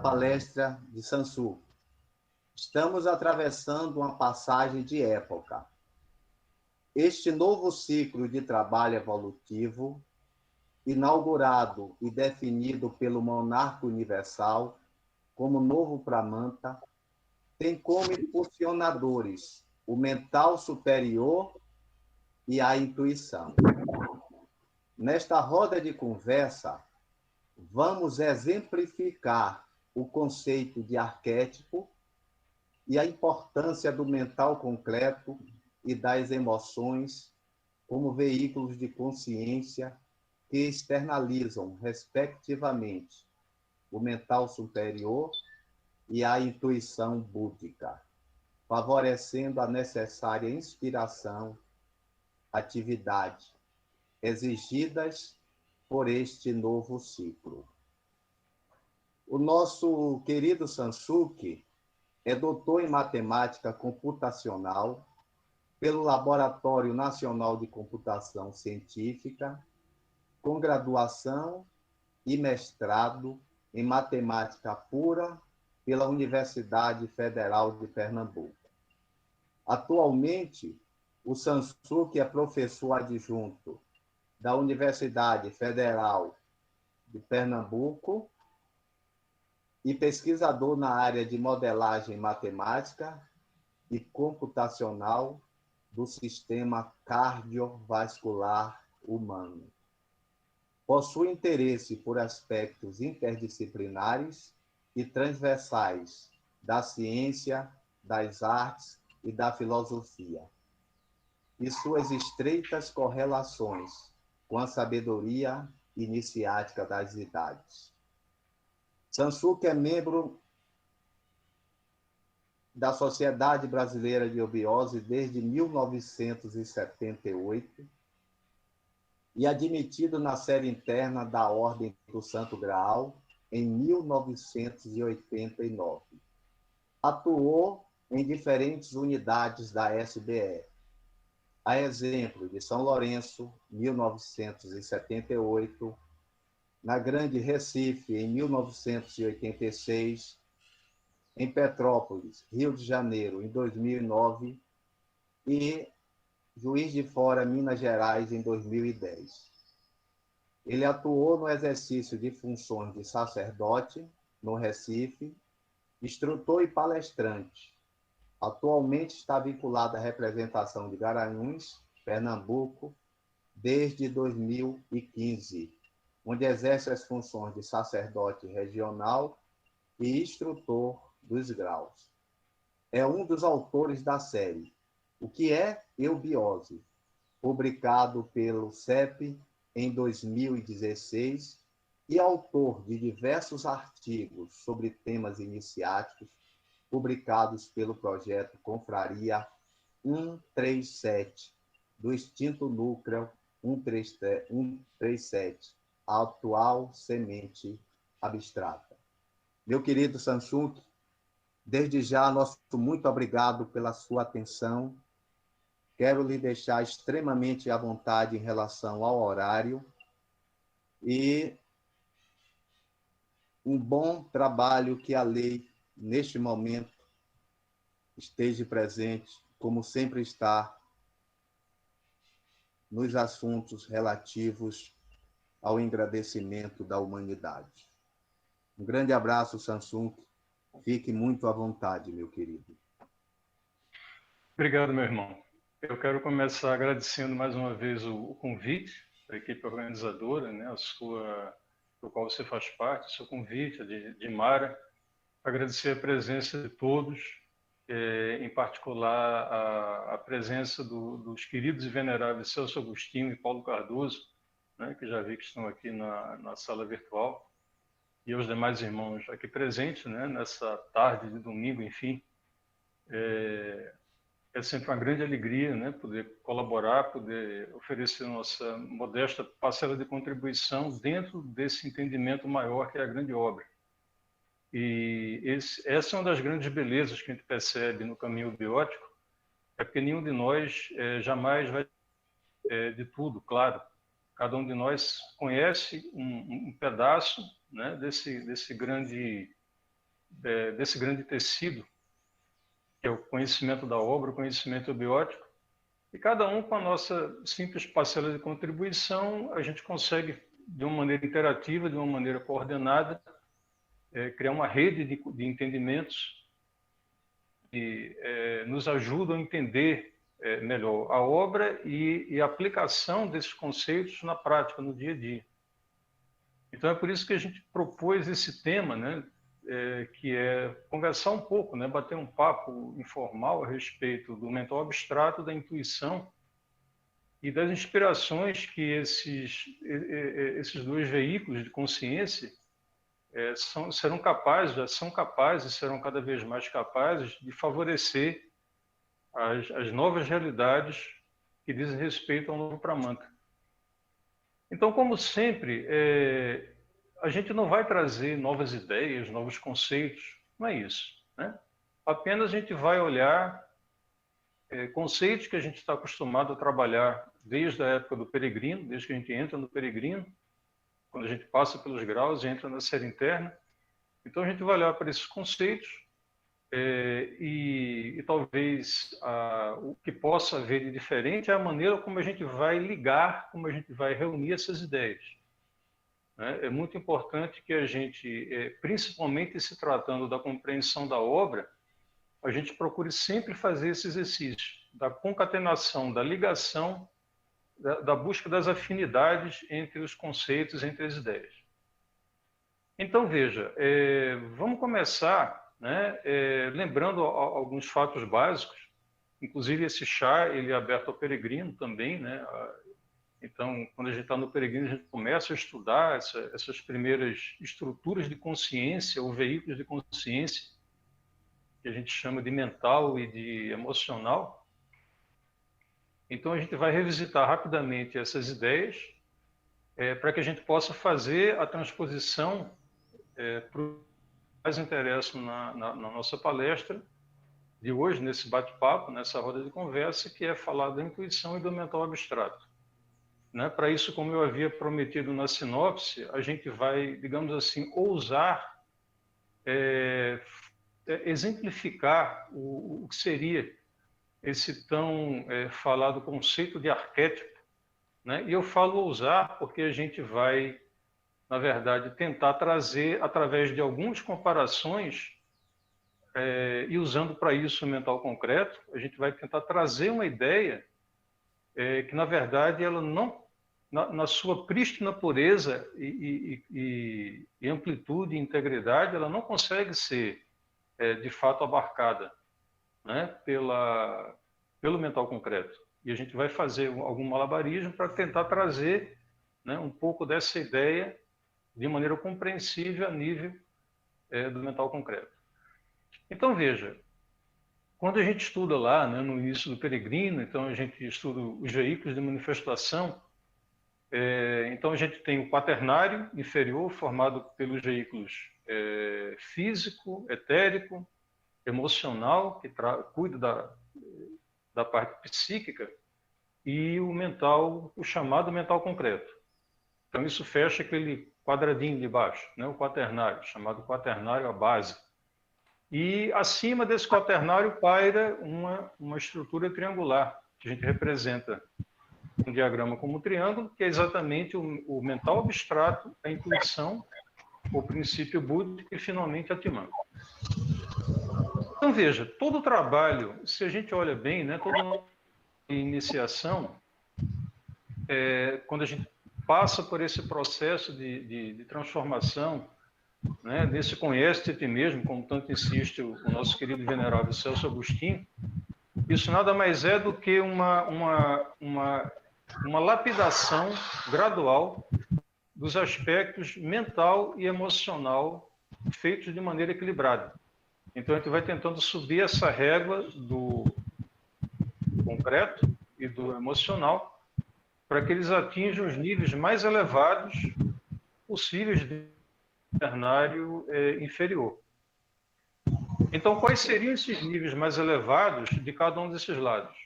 palestra de Sansu. Estamos atravessando uma passagem de época. Este novo ciclo de trabalho evolutivo, inaugurado e definido pelo monarca universal como novo Pramanta, tem como impulsionadores o mental superior e a intuição. Nesta roda de conversa, vamos exemplificar o conceito de arquétipo e a importância do mental concreto e das emoções como veículos de consciência que externalizam, respectivamente, o mental superior e a intuição búdica, favorecendo a necessária inspiração, atividade, exigidas por este novo ciclo. O nosso querido Sansuke é doutor em matemática computacional pelo Laboratório Nacional de Computação Científica, com graduação e mestrado em matemática pura pela Universidade Federal de Pernambuco. Atualmente, o Sansuke é professor adjunto da Universidade Federal de Pernambuco e pesquisador na área de modelagem matemática e computacional do sistema cardiovascular humano. Possui interesse por aspectos interdisciplinares e transversais da ciência, das artes e da filosofia, e suas estreitas correlações com a sabedoria iniciática das idades. Sansuke é membro da Sociedade Brasileira de Obiose desde 1978 e admitido na série interna da Ordem do Santo Graal em 1989. Atuou em diferentes unidades da SBE, a exemplo de São Lourenço, 1978, na Grande Recife, em 1986, em Petrópolis, Rio de Janeiro, em 2009, e Juiz de Fora, Minas Gerais, em 2010. Ele atuou no exercício de funções de sacerdote, no Recife, instrutor e palestrante. Atualmente está vinculado à representação de Garanhuns, Pernambuco, desde 2015, onde exerce as funções de sacerdote regional e instrutor dos graus. É um dos autores da série O que é Eubiose, publicado pelo CEP em 2016, e autor de diversos artigos sobre temas iniciáticos, publicados pelo projeto Confraria 137, do extinto núcleo 137, a atual semente abstrata. Meu querido Sansuke, desde já, nosso muito obrigado pela sua atenção. Quero lhe deixar extremamente à vontade em relação ao horário e um bom trabalho que a lei, neste momento, esteja presente, como sempre está, nos assuntos relativos ao engrandecimento da humanidade. Um grande abraço, Sansuke. Fique muito à vontade, meu querido. Obrigado, meu irmão. Eu quero começar agradecendo mais uma vez o convite da equipe organizadora, né, do qual você faz parte, o seu convite, de Mara. Agradecer a presença de todos, em particular a presença dos queridos e veneráveis Celso Agostinho e Paulo Cardoso, né, que já vi que estão aqui na sala virtual, e aos demais irmãos aqui presentes, né, nessa tarde de domingo, enfim. É sempre uma grande alegria, né, poder colaborar, poder oferecer nossa modesta parcela de contribuição dentro desse entendimento maior que é a grande obra. E essa é uma das grandes belezas que a gente percebe no caminho biótico, é porque nenhum de nós jamais vai de tudo, claro. Cada um de nós conhece um pedaço, né, desse grande desse grande tecido, que é o conhecimento da obra, o conhecimento biótico, e cada um com a nossa simples parcela de contribuição, a gente consegue, de uma maneira interativa, de uma maneira coordenada, criar uma rede de entendimentos que nos ajudam a entender melhor a obra e a aplicação desses conceitos na prática, no dia a dia. Então é por isso que a gente propôs esse tema, né, que é conversar um pouco, né, bater um papo informal a respeito do mental abstrato, da intuição e das inspirações que esses dois veículos de consciência serão capazes, já são capazes, serão cada vez mais capazes de favorecer as novas realidades que dizem respeito ao novo Pramanta. Então, como sempre, a gente não vai trazer novas ideias, novos conceitos, não é isso, né? Apenas a gente vai olhar conceitos que a gente está acostumado a trabalhar desde a época do peregrino, desde que a gente entra no peregrino, quando a gente passa pelos graus e entra na série interna. Então a gente vai olhar para esses conceitos e talvez o que possa haver de diferente é a maneira como a gente vai ligar, como a gente vai reunir essas ideias. É muito importante que a gente, principalmente se tratando da compreensão da obra, a gente procure sempre fazer esse exercício da concatenação, da ligação, da busca das afinidades entre os conceitos, entre as ideias. Então, veja, vamos começar, né, lembrando alguns fatos básicos, inclusive esse chá, ele é aberto ao peregrino também, né? Então, quando a gente está no peregrino, a gente começa a estudar essas primeiras estruturas de consciência, ou veículos de consciência, que a gente chama de mental e de emocional. Então, a gente vai revisitar rapidamente essas ideias para que a gente possa fazer a transposição para o que mais interessa na nossa palestra de hoje, nesse bate-papo, nessa roda de conversa, que é falar da intuição e do mental abstrato. Né? Para isso, como eu havia prometido na sinopse, a gente vai, digamos assim, ousar exemplificar o que seria esse tão falado conceito de arquétipo. Né? E eu falo ousar porque a gente vai, na verdade, tentar trazer, através de algumas comparações, e usando para isso o mental concreto, a gente vai tentar trazer uma ideia que, na verdade, ela não, na sua prístina pureza e amplitude e integridade, ela não consegue ser, de fato, abarcada, né, pelo mental concreto. E a gente vai fazer algum malabarismo para tentar trazer, né, um pouco dessa ideia de maneira compreensível a nível do mental concreto. Então, veja, quando a gente estuda lá, né, no início do peregrino, então a gente estuda os veículos de manifestação, então a gente tem o quaternário inferior, formado pelos veículos físico, etérico, emocional, que cuida da parte psíquica, e o mental, o chamado mental concreto. Então isso fecha aquele quadradinho de baixo, né, o quaternário, chamado quaternário a base. E acima desse quaternário paira uma estrutura triangular, que a gente representa um diagrama como um triângulo, que é exatamente o mental abstrato, a intuição, o princípio búdico e finalmente a Atman. Então veja, todo o trabalho, se a gente olha bem, né, toda iniciação, quando a gente passa por esse processo de transformação, né, desse conhece-te a ti mesmo, como tanto insiste o nosso querido venerável Celso Agostinho, isso nada mais é do que uma lapidação gradual dos aspectos mental e emocional feitos de maneira equilibrada. Então a gente vai tentando subir essa régua do concreto e do emocional para que eles atinjam os níveis mais elevados possíveis de quaternário inferior. Então, quais seriam esses níveis mais elevados de cada um desses lados?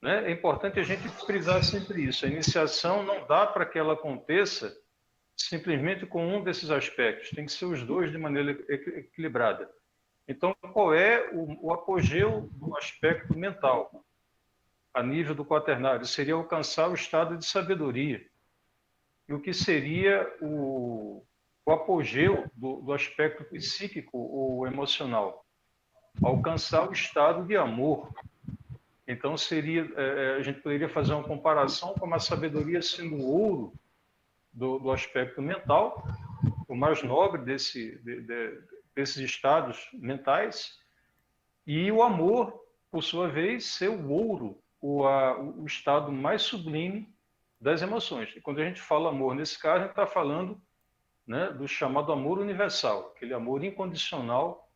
Né? É importante a gente frisar sempre isso. A iniciação não dá para que ela aconteça simplesmente com um desses aspectos, tem que ser os dois de maneira equilibrada. Então, qual é o apogeu do aspecto mental a nível do quaternário? Seria alcançar o estado de sabedoria. E o que seria o apogeu do aspecto psíquico ou emocional? Alcançar o estado de amor. Então, a gente poderia fazer uma comparação com a sabedoria sendo o ouro do aspecto mental, o mais nobre desses estados mentais, e o amor, por sua vez, ser o ouro, o estado mais sublime das emoções. E quando a gente fala amor, nesse caso, a gente está falando, né, do chamado amor universal, aquele amor incondicional,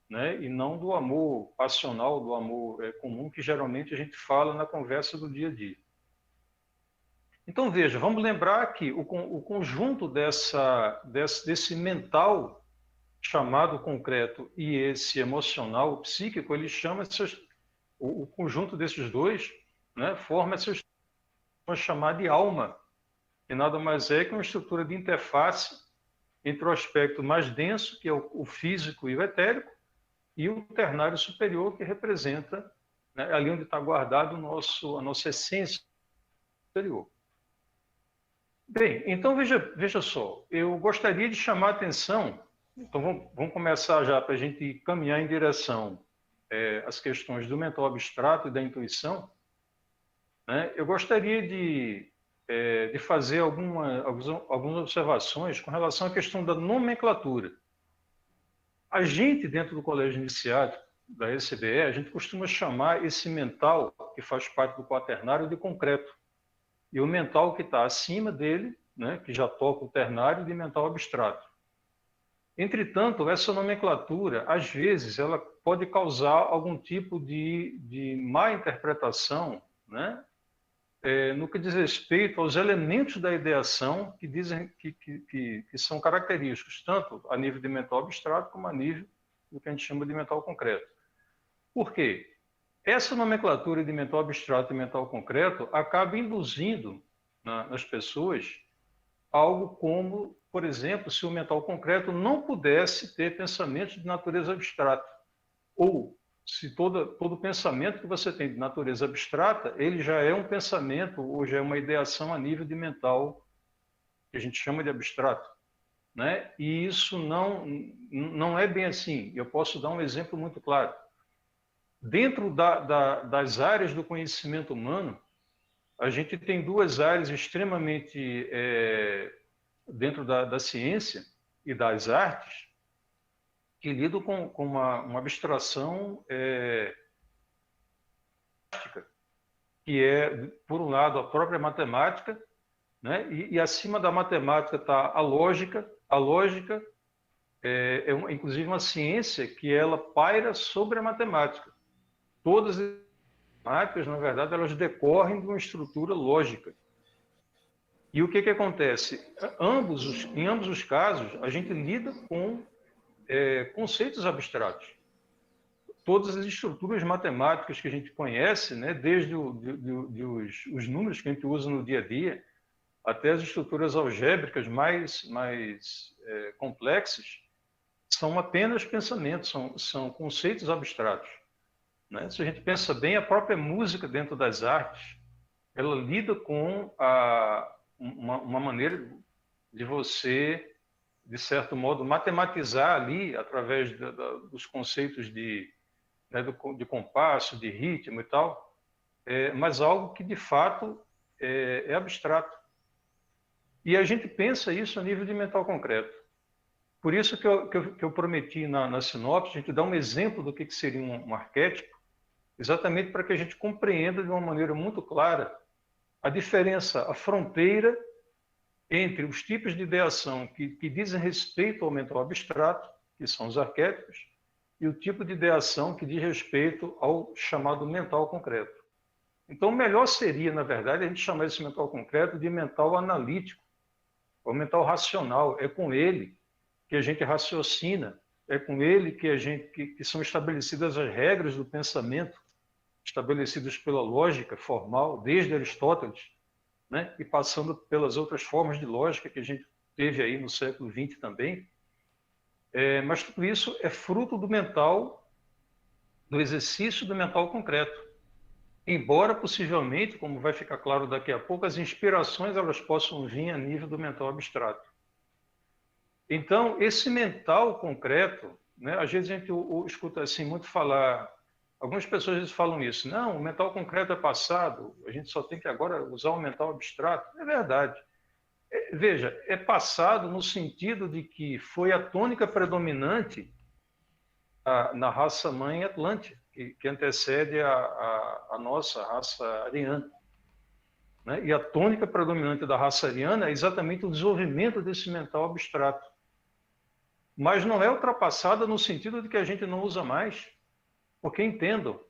né, e não do amor passional, do amor comum, que geralmente a gente fala na conversa do dia a dia. Então, veja, vamos lembrar que o conjunto desse mental chamado concreto e esse emocional, o psíquico, ele chama o conjunto desses dois, né, forma essa estrutura chamada de alma, que nada mais é que uma estrutura de interface entre o aspecto mais denso, que é o físico e o etérico, e o ternário superior, que representa, né, ali onde está guardado a nossa essência superior. Bem, então veja só, eu gostaria de chamar a atenção, então vamos começar já para a gente caminhar em direção às questões do mental abstrato e da intuição, né? Eu gostaria de fazer algumas observações com relação à questão da nomenclatura. A gente, dentro do colégio iniciático da ECBE, a gente costuma chamar esse mental, que faz parte do quaternário, de concreto. E o mental que está acima dele, né, que já toca o ternário, de mental abstrato. Entretanto, essa nomenclatura, às vezes, ela pode causar algum tipo de má interpretação, né, no que diz respeito aos elementos da ideação que dizem que são característicos, tanto a nível de mental abstrato como a nível do que a gente chama de mental concreto. Por quê? Essa nomenclatura de mental abstrato e mental concreto acaba induzindo nas pessoas algo como, por exemplo, se o mental concreto não pudesse ter pensamentos de natureza abstrata, ou se todo pensamento que você tem de natureza abstrata, ele já é um pensamento ou já é uma ideação a nível de mental, que a gente chama de abstrato, né? E isso não é bem assim. Eu posso dar um exemplo muito claro. Dentro das áreas do conhecimento humano, a gente tem duas áreas extremamente dentro da ciência e das artes que lidam com uma abstração que é, por um lado, a própria matemática, né? E acima da matemática está a lógica. A lógica inclusive, uma ciência que ela paira sobre a matemática. Todas as matemáticas, na verdade, elas decorrem de uma estrutura lógica. E o que acontece? Em ambos os casos, a gente lida com conceitos abstratos. Todas as estruturas matemáticas que a gente conhece, né, desde os números que a gente usa no dia a dia, até as estruturas algébricas mais complexas, são apenas pensamentos, são conceitos abstratos, né? Se a gente pensa bem, a própria música dentro das artes, ela lida com uma maneira de você, de certo modo, matematizar ali, através dos conceitos de compasso, de ritmo e tal, mas algo que, de fato, é abstrato. E a gente pensa isso a nível de mental concreto. Por isso que eu prometi na sinopse, a gente dá um exemplo do que seria um arquétipo, exatamente para que a gente compreenda de uma maneira muito clara a diferença, a fronteira entre os tipos de ideação que dizem respeito ao mental abstrato, que são os arquétipos, e o tipo de ideação que diz respeito ao chamado mental concreto. Então, o melhor seria, na verdade, a gente chamar esse mental concreto de mental analítico, ou mental racional. É com ele que a gente raciocina, é com ele que são estabelecidas as regras do pensamento, estabelecidas pela lógica formal, desde Aristóteles, né? E passando pelas outras formas de lógica que a gente teve aí no século XX também, mas tudo isso é fruto do mental, do exercício do mental concreto. Embora, possivelmente, como vai ficar claro daqui a pouco, as inspirações elas possam vir a nível do mental abstrato. Então, esse mental concreto, né, às vezes a gente escuta assim muito falar, algumas pessoas às vezes falam isso, não, o mental concreto é passado, a gente só tem que agora usar o mental abstrato. É verdade. Veja, é passado no sentido de que foi a tônica predominante na raça mãe Atlântida, que antecede a nossa raça ariana. Né? E a tônica predominante da raça ariana é exatamente o desenvolvimento desse mental abstrato. Mas não é ultrapassada no sentido de que a gente não usa mais. Porque entendam,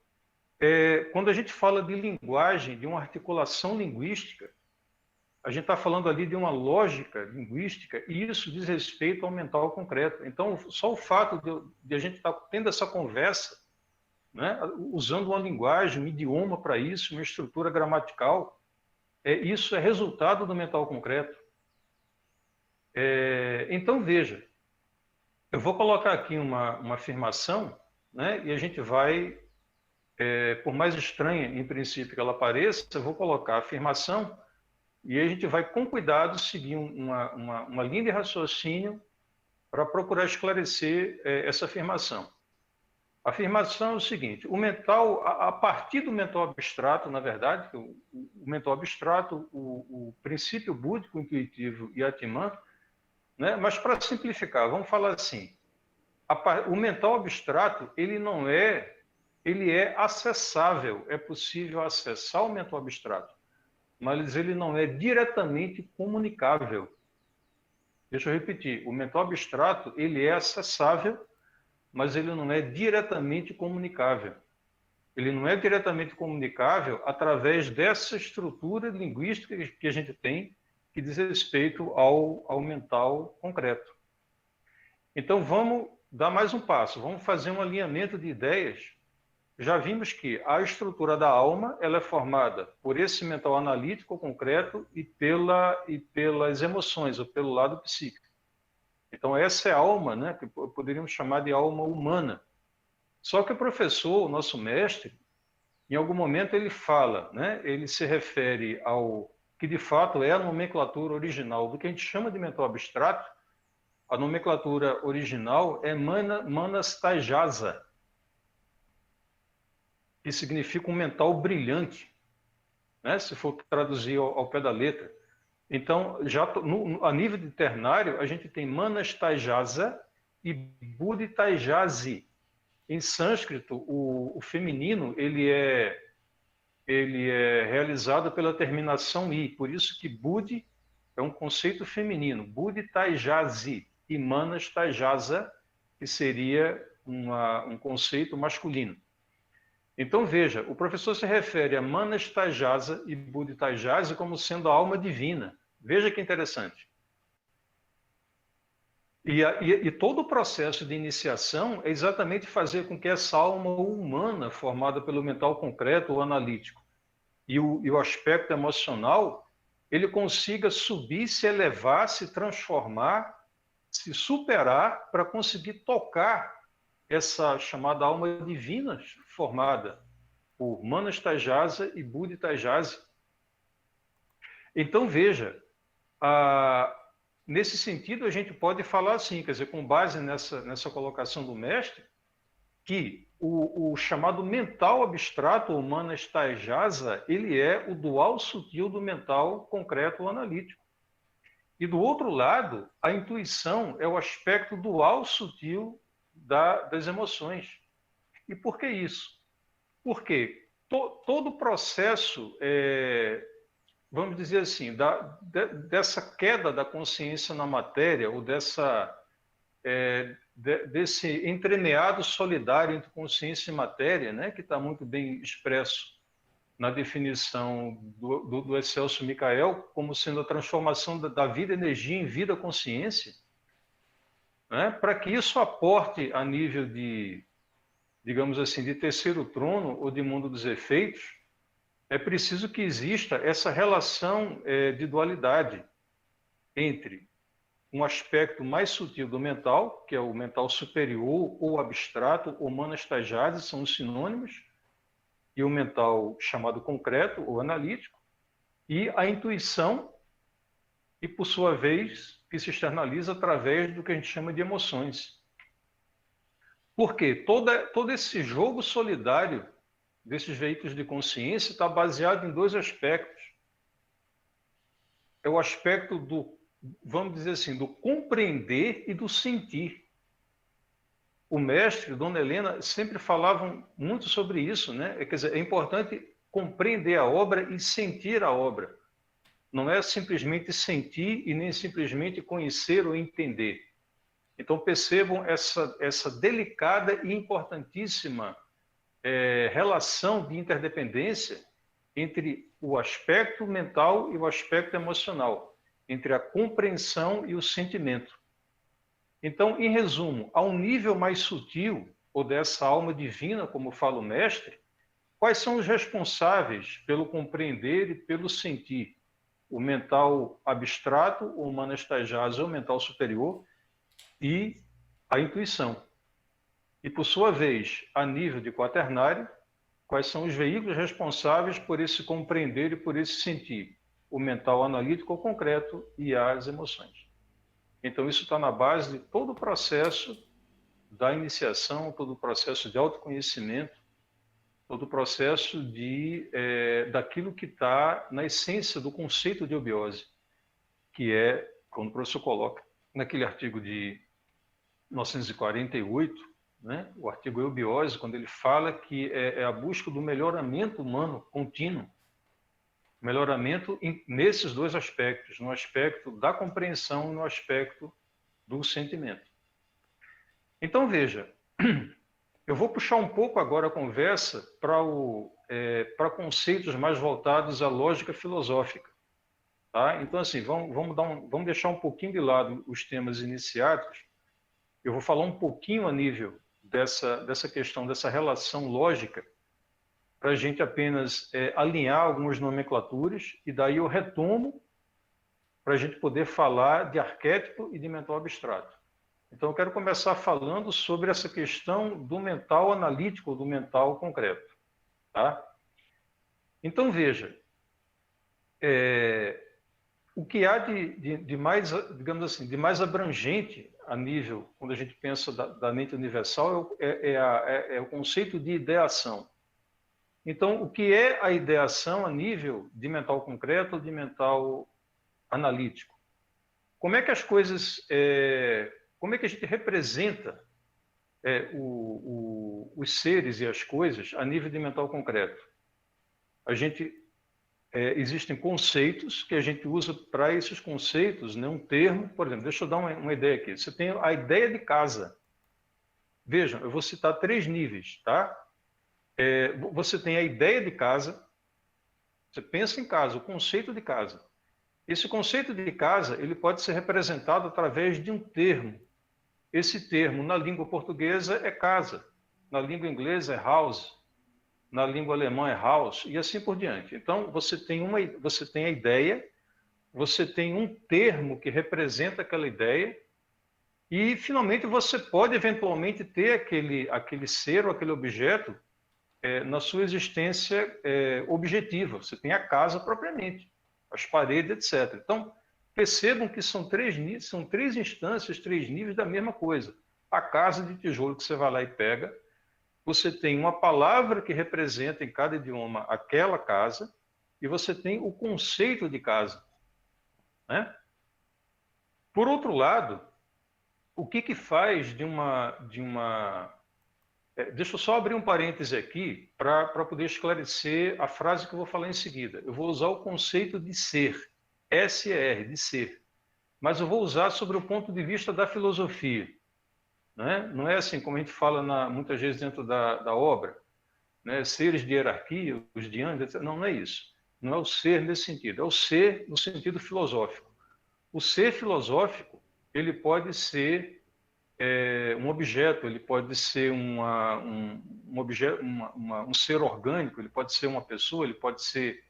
quando a gente fala de linguagem, de uma articulação linguística, a gente está falando ali de uma lógica linguística e isso diz respeito ao mental concreto. Então, só o fato de a gente estar tendo essa conversa, né, usando uma linguagem, um idioma para isso, uma estrutura gramatical, isso é resultado do mental concreto. Então, veja, eu vou colocar aqui uma afirmação, né, e a gente vai, por mais estranha em princípio que ela pareça, eu vou colocar a afirmação e a gente vai, com cuidado, seguir uma linha de raciocínio para procurar esclarecer essa afirmação. A afirmação é o seguinte, o mental, a partir do mental abstrato, na verdade, o mental abstrato, o princípio búdico, intuitivo e Atman, né? Mas para simplificar, vamos falar assim, o mental abstrato, ele é acessável, é possível acessar o mental abstrato, mas ele não é diretamente comunicável. Deixa eu repetir, o mental abstrato, ele é acessável, mas ele não é diretamente comunicável. Ele não é diretamente comunicável através dessa estrutura linguística que a gente tem, que diz respeito ao mental concreto. Então, vamos dar mais um passo, vamos fazer um alinhamento de ideias. Já vimos que a estrutura da alma ela é formada por esse mental analítico concreto e pelas emoções, ou pelo lado psíquico. Então, essa é a alma, né, que poderíamos chamar de alma humana. Só que o professor, o nosso mestre, em algum momento ele fala, né, ele se refere ao que de fato é a nomenclatura original do que a gente chama de mental abstrato. A nomenclatura original é Manastajasa, que significa um mental brilhante, né, se for traduzir ao pé da letra. Então, já a nível de ternário, a gente tem Manastajasa e Buddhitajasi. Em sânscrito, o feminino ele é realizado pela terminação i, por isso que Buddhi é um conceito feminino, Buddhitajasi, e Manastajasa, que seria um conceito masculino. Então veja, o professor se refere a Manastajasa e Buddhitajasi como sendo a alma divina. Veja que interessante. E todo o processo de iniciação é exatamente fazer com que essa alma humana, formada pelo mental concreto ou analítico, e o aspecto emocional, ele consiga subir, se elevar, se transformar, se superar para conseguir tocar essa chamada alma divina formada por Manastajasa e Buddhitajasi. Então, veja, nesse sentido, a gente pode falar assim, quer dizer, com base nessa colocação do mestre, que o chamado mental abstrato, ou Manastajasa, ele é o dual sutil do mental concreto ou analítico. E do outro lado, a intuição é o aspecto dual sutil das emoções. E por que isso? Porque todo o processo, vamos dizer assim, dessa queda da consciência na matéria, ou desse entremeado solidário entre consciência e matéria, né, que está muito bem expresso na definição do Excelso Michael, como sendo a transformação da vida-energia em vida-consciência, né, para que isso aporte a nível de, digamos assim, de terceiro trono ou de mundo dos efeitos, é preciso que exista essa relação de dualidade entre um aspecto mais sutil do mental, que é o mental superior ou abstrato, ou manas tajades, são os sinônimos, e o mental chamado concreto ou analítico, e a intuição, e por sua vez, que se externaliza através do que a gente chama de emoções. Porque todo esse jogo solidário desses veículos de consciência está baseado em dois aspectos. É o aspecto do, vamos dizer assim, do compreender e do sentir. O mestre, Dona Helena, sempre falavam muito sobre isso, né? Quer dizer, é importante compreender a obra e sentir a obra. Não é simplesmente sentir e nem simplesmente conhecer ou entender. Então percebam essa delicada e importantíssima relação de interdependência entre o aspecto mental e o aspecto emocional, entre a compreensão e o sentimento. Então, em resumo, a um nível mais sutil, ou dessa alma divina, como fala o mestre, quais são os responsáveis pelo compreender e pelo sentir? O mental abstrato, o manas tajades, ou o mental superior, e a intuição. E, por sua vez, a nível de quaternário, quais são os veículos responsáveis por esse compreender e por esse sentir? O mental analítico ou concreto e as emoções. Então, isso está na base de todo o processo da iniciação, todo o processo de autoconhecimento, todo o processo daquilo que está na essência do conceito de eubiose, que é, como o professor coloca naquele artigo de 1948, né, o artigo Eubiose, quando ele fala que é a busca do melhoramento humano contínuo, melhoramento nesses dois aspectos, no aspecto da compreensão e no aspecto do sentimento. Então, veja, eu vou puxar um pouco agora a conversa para conceitos mais voltados à lógica filosófica. Tá? Então, assim, vamos deixar um pouquinho de lado os temas iniciáticos. Eu vou falar um pouquinho a nível dessa questão, dessa relação lógica, para a gente apenas alinhar algumas nomenclaturas, e daí eu retomo para a gente poder falar de arquétipo e de mental abstrato. Então, eu quero começar falando sobre essa questão do mental analítico, do mental concreto. Tá? Então, veja, o que há de mais, digamos assim, de mais abrangente a nível, quando a gente pensa da mente universal, é o conceito de ideação. Então, o que é a ideação a nível de mental concreto ou de mental analítico? Como é que as coisas, como é que a gente representa os seres e as coisas a nível de mental concreto? A gente existem conceitos que a gente usa para esses conceitos, né? Um termo, por exemplo, deixa eu dar uma ideia aqui. Você tem a ideia de casa. Vejam, eu vou citar 3 níveis, tá? Você tem a ideia de casa, você pensa em casa, o conceito de casa. Esse conceito de casa, ele pode ser representado através de um termo. Esse termo, na língua portuguesa, é casa. Na língua inglesa, é house. Na língua alemã é Haus, e assim por diante. Então, você tem a ideia, você tem um termo que representa aquela ideia, e, finalmente, você pode, eventualmente, ter aquele ser ou aquele objeto na sua existência objetiva. Você tem a casa propriamente, as paredes, etc. Então, percebam que são três instâncias, 3 níveis da mesma coisa. A casa de tijolo que você vai lá e pega, você tem uma palavra que representa em cada idioma aquela casa, e você tem o conceito de casa. Né? Por outro lado, o que faz de uma... Deixa eu só abrir um parêntese aqui para poder esclarecer a frase que eu vou falar em seguida. Eu vou usar o conceito de ser, S-E-R, de ser. Mas eu vou usar sobre o ponto de vista da filosofia. Né? Não é assim como a gente fala muitas vezes dentro da obra, né? Seres de hierarquia, os dianos, etc. Não é isso. Não é o ser nesse sentido, é o ser no sentido filosófico. O ser filosófico, ele pode ser um objeto, ele pode ser um ser orgânico, ele pode ser uma pessoa, ele pode ser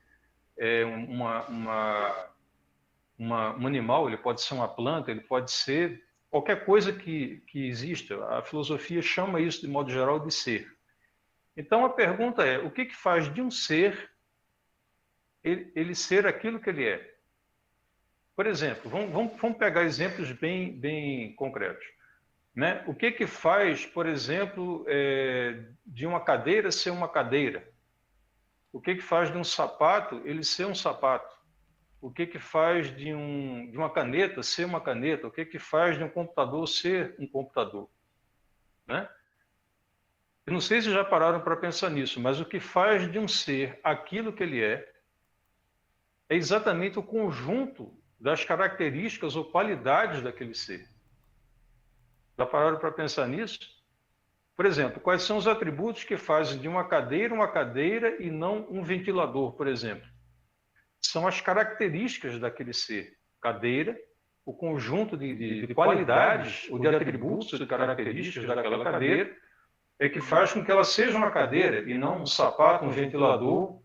um animal, ele pode ser uma planta, ele pode ser qualquer coisa que exista. A filosofia chama isso, de modo geral, de ser. Então, a pergunta é, o que faz de um ser ele ser aquilo que ele é? Por exemplo, vamos pegar exemplos bem concretos. Né? O que faz, por exemplo, de uma cadeira ser uma cadeira? O que faz de um sapato ele ser um sapato? O que faz de uma caneta ser uma caneta? O que faz de um computador ser um computador? Né? Eu não sei se já pararam para pensar nisso, mas o que faz de um ser aquilo que ele é exatamente o conjunto das características ou qualidades daquele ser. Já pararam para pensar nisso? Por exemplo, quais são os atributos que fazem de uma cadeira e não um ventilador, por exemplo? São as características daquele ser. Cadeira, o conjunto de qualidades ou de atributos e características daquela cadeira é que faz com que ela seja uma cadeira e não um sapato, um ventilador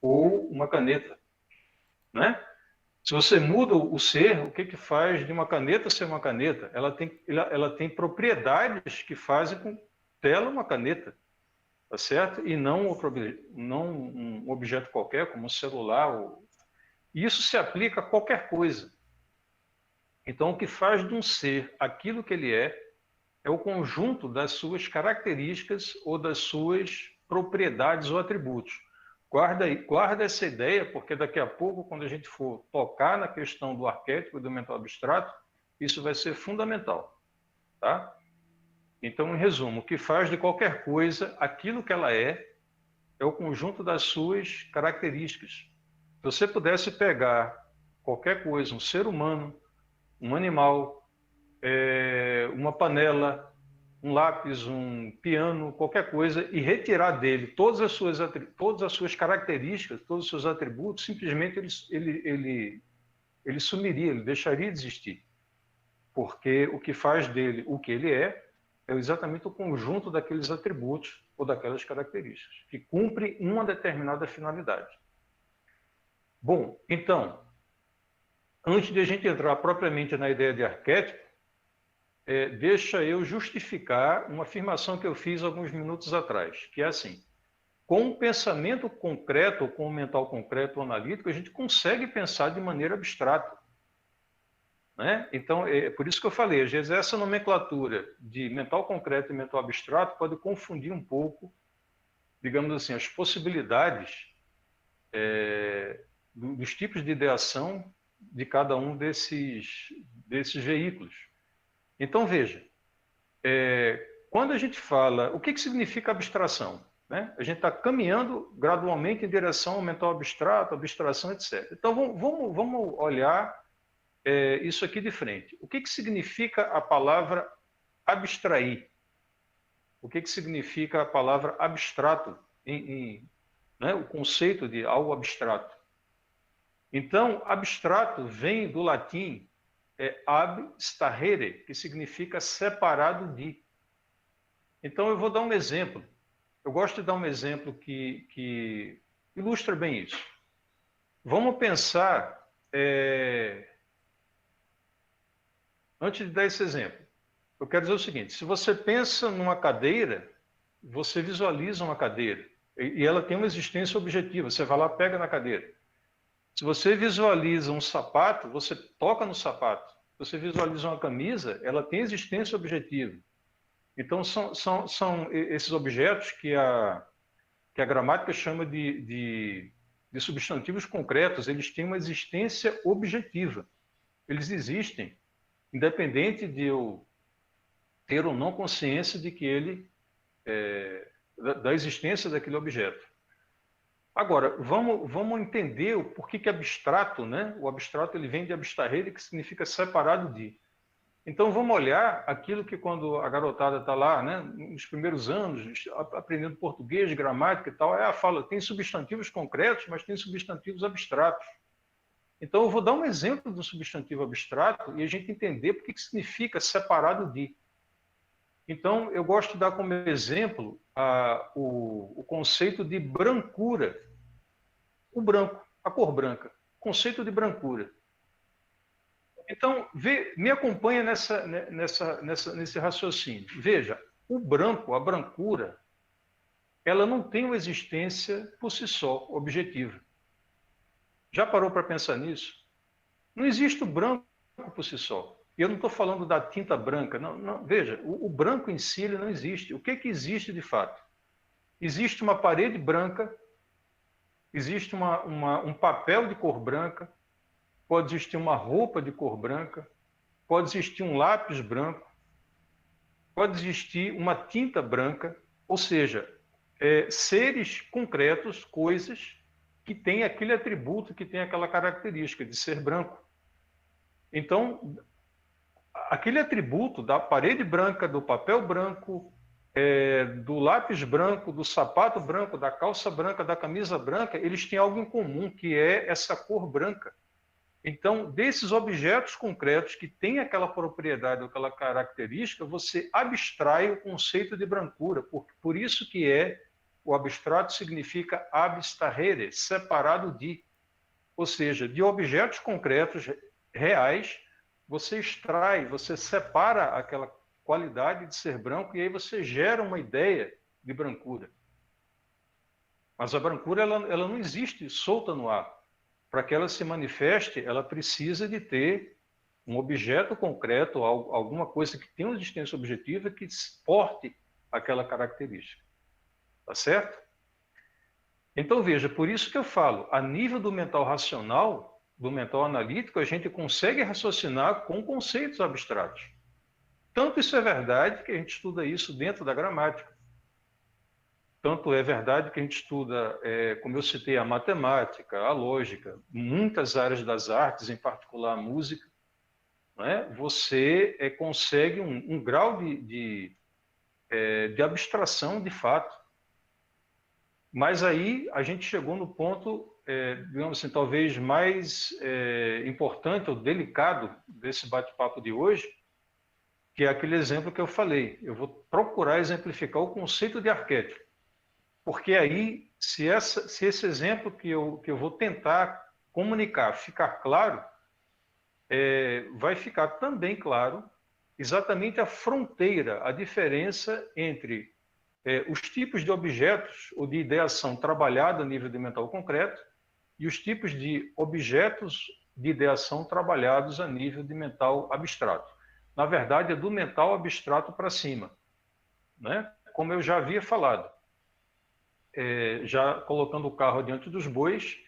ou uma caneta. Né? Se você muda o ser, o que faz de uma caneta ser uma caneta? Ela tem propriedades que fazem com dela uma caneta, tá certo? E não um objeto qualquer, como um celular. Isso se aplica a qualquer coisa. Então, o que faz de um ser aquilo que ele é o conjunto das suas características ou das suas propriedades ou atributos. Guarda essa ideia, porque daqui a pouco, quando a gente for tocar na questão do arquétipo e do mental abstrato, isso vai ser fundamental. Tá? Então, em resumo, o que faz de qualquer coisa aquilo que ela é o conjunto das suas características. Se você pudesse pegar qualquer coisa, um ser humano, um animal, uma panela, um lápis, um piano, qualquer coisa, e retirar dele todas as suas características, todos os seus atributos, simplesmente ele sumiria, ele deixaria de existir. Porque o que faz dele o que ele é exatamente o conjunto daqueles atributos ou daquelas características, que cumpre uma determinada finalidade. Bom, então, antes de a gente entrar propriamente na ideia de arquétipo, deixa eu justificar uma afirmação que eu fiz alguns minutos atrás, que é assim: com um pensamento concreto, com um mental concreto ou analítico, a gente consegue pensar de maneira abstrata. Né? Então, é por isso que eu falei, às vezes essa nomenclatura de mental concreto e mental abstrato pode confundir um pouco, digamos assim, as possibilidades dos tipos de ideação de cada um desses veículos. Então, veja, quando a gente fala, o que significa abstração? Né? A gente está caminhando gradualmente em direção ao mental abstrato, abstração, etc. Então, vamos olhar isso aqui de frente. O que significa a palavra abstrair? O que significa a palavra abstrato, né? O conceito de algo abstrato? Então, abstrato vem do latim abstrahere, que significa separado de. Então, eu vou dar um exemplo. Eu gosto de dar um exemplo que ilustra bem isso. Vamos pensar, antes de dar esse exemplo, eu quero dizer o seguinte: se você pensa numa cadeira, você visualiza uma cadeira, e ela tem uma existência objetiva, você vai lá, pega na cadeira. Se você visualiza um sapato, você toca no sapato. Se você visualiza uma camisa, ela tem existência objetiva. Então, são esses objetos que a gramática chama de substantivos concretos, eles têm uma existência objetiva. Eles existem, independente de eu ter ou não consciência de que da existência daquele objeto. Agora, vamos entender o porquê que abstrato, né? O abstrato ele vem de abstrahere, que significa separado de. Então, vamos olhar aquilo que quando a garotada está lá, né, nos primeiros anos, aprendendo português, gramática e tal, fala, tem substantivos concretos, mas tem substantivos abstratos. Então, eu vou dar um exemplo do substantivo abstrato e a gente entender por que significa separado de. Então, eu gosto de dar como exemplo o conceito de brancura. O branco, a cor branca. Conceito de brancura. Então, me acompanha nesse raciocínio. Veja, o branco, a brancura, ela não tem uma existência por si só, objetiva. Já parou para pensar nisso? Não existe o branco por si só. E eu não estou falando da tinta branca. Não, não. Veja, o branco em si ele não existe. O que existe de fato? Existe uma parede branca, existe um papel de cor branca, pode existir uma roupa de cor branca, pode existir um lápis branco, pode existir uma tinta branca, ou seja, seres concretos, coisas que têm aquele atributo, que têm aquela característica de ser branco. Então, aquele atributo da parede branca, do papel branco, do lápis branco, do sapato branco, da calça branca, da camisa branca, eles têm algo em comum, que é essa cor branca. Então, desses objetos concretos que têm aquela propriedade, aquela característica, você abstrai o conceito de brancura. Por isso que o abstrato significa abstrahere, separado de. Ou seja, de objetos concretos reais, você extrai, você separa aquela qualidade de ser branco e aí você gera uma ideia de brancura. Mas a brancura ela não existe solta no ar. Para que ela se manifeste, ela precisa de ter um objeto concreto, alguma coisa que tenha uma existência objetiva que porte aquela característica. Tá certo? Então, veja, por isso que eu falo, a nível do mental racional, do mental analítico, a gente consegue raciocinar com conceitos abstratos. Tanto isso é verdade que a gente estuda isso dentro da gramática. Tanto é verdade que a gente estuda, como eu citei, a matemática, a lógica, muitas áreas das artes, em particular a música, né? Você consegue um grau de abstração de fato. Mas aí a gente chegou no ponto, digamos assim, talvez mais importante ou delicado desse bate-papo de hoje, que é aquele exemplo que eu falei. Eu vou procurar exemplificar o conceito de arquétipo. Porque aí, se esse exemplo que eu vou tentar comunicar ficar claro, vai ficar também claro exatamente a fronteira, a diferença entre os tipos de objetos ou de ideação trabalhada a nível de mental concreto e os tipos de objetos de ideação trabalhados a nível de mental abstrato. Na verdade, é do mental abstrato para cima, né? Como eu já havia falado. Já colocando o carro diante dos bois,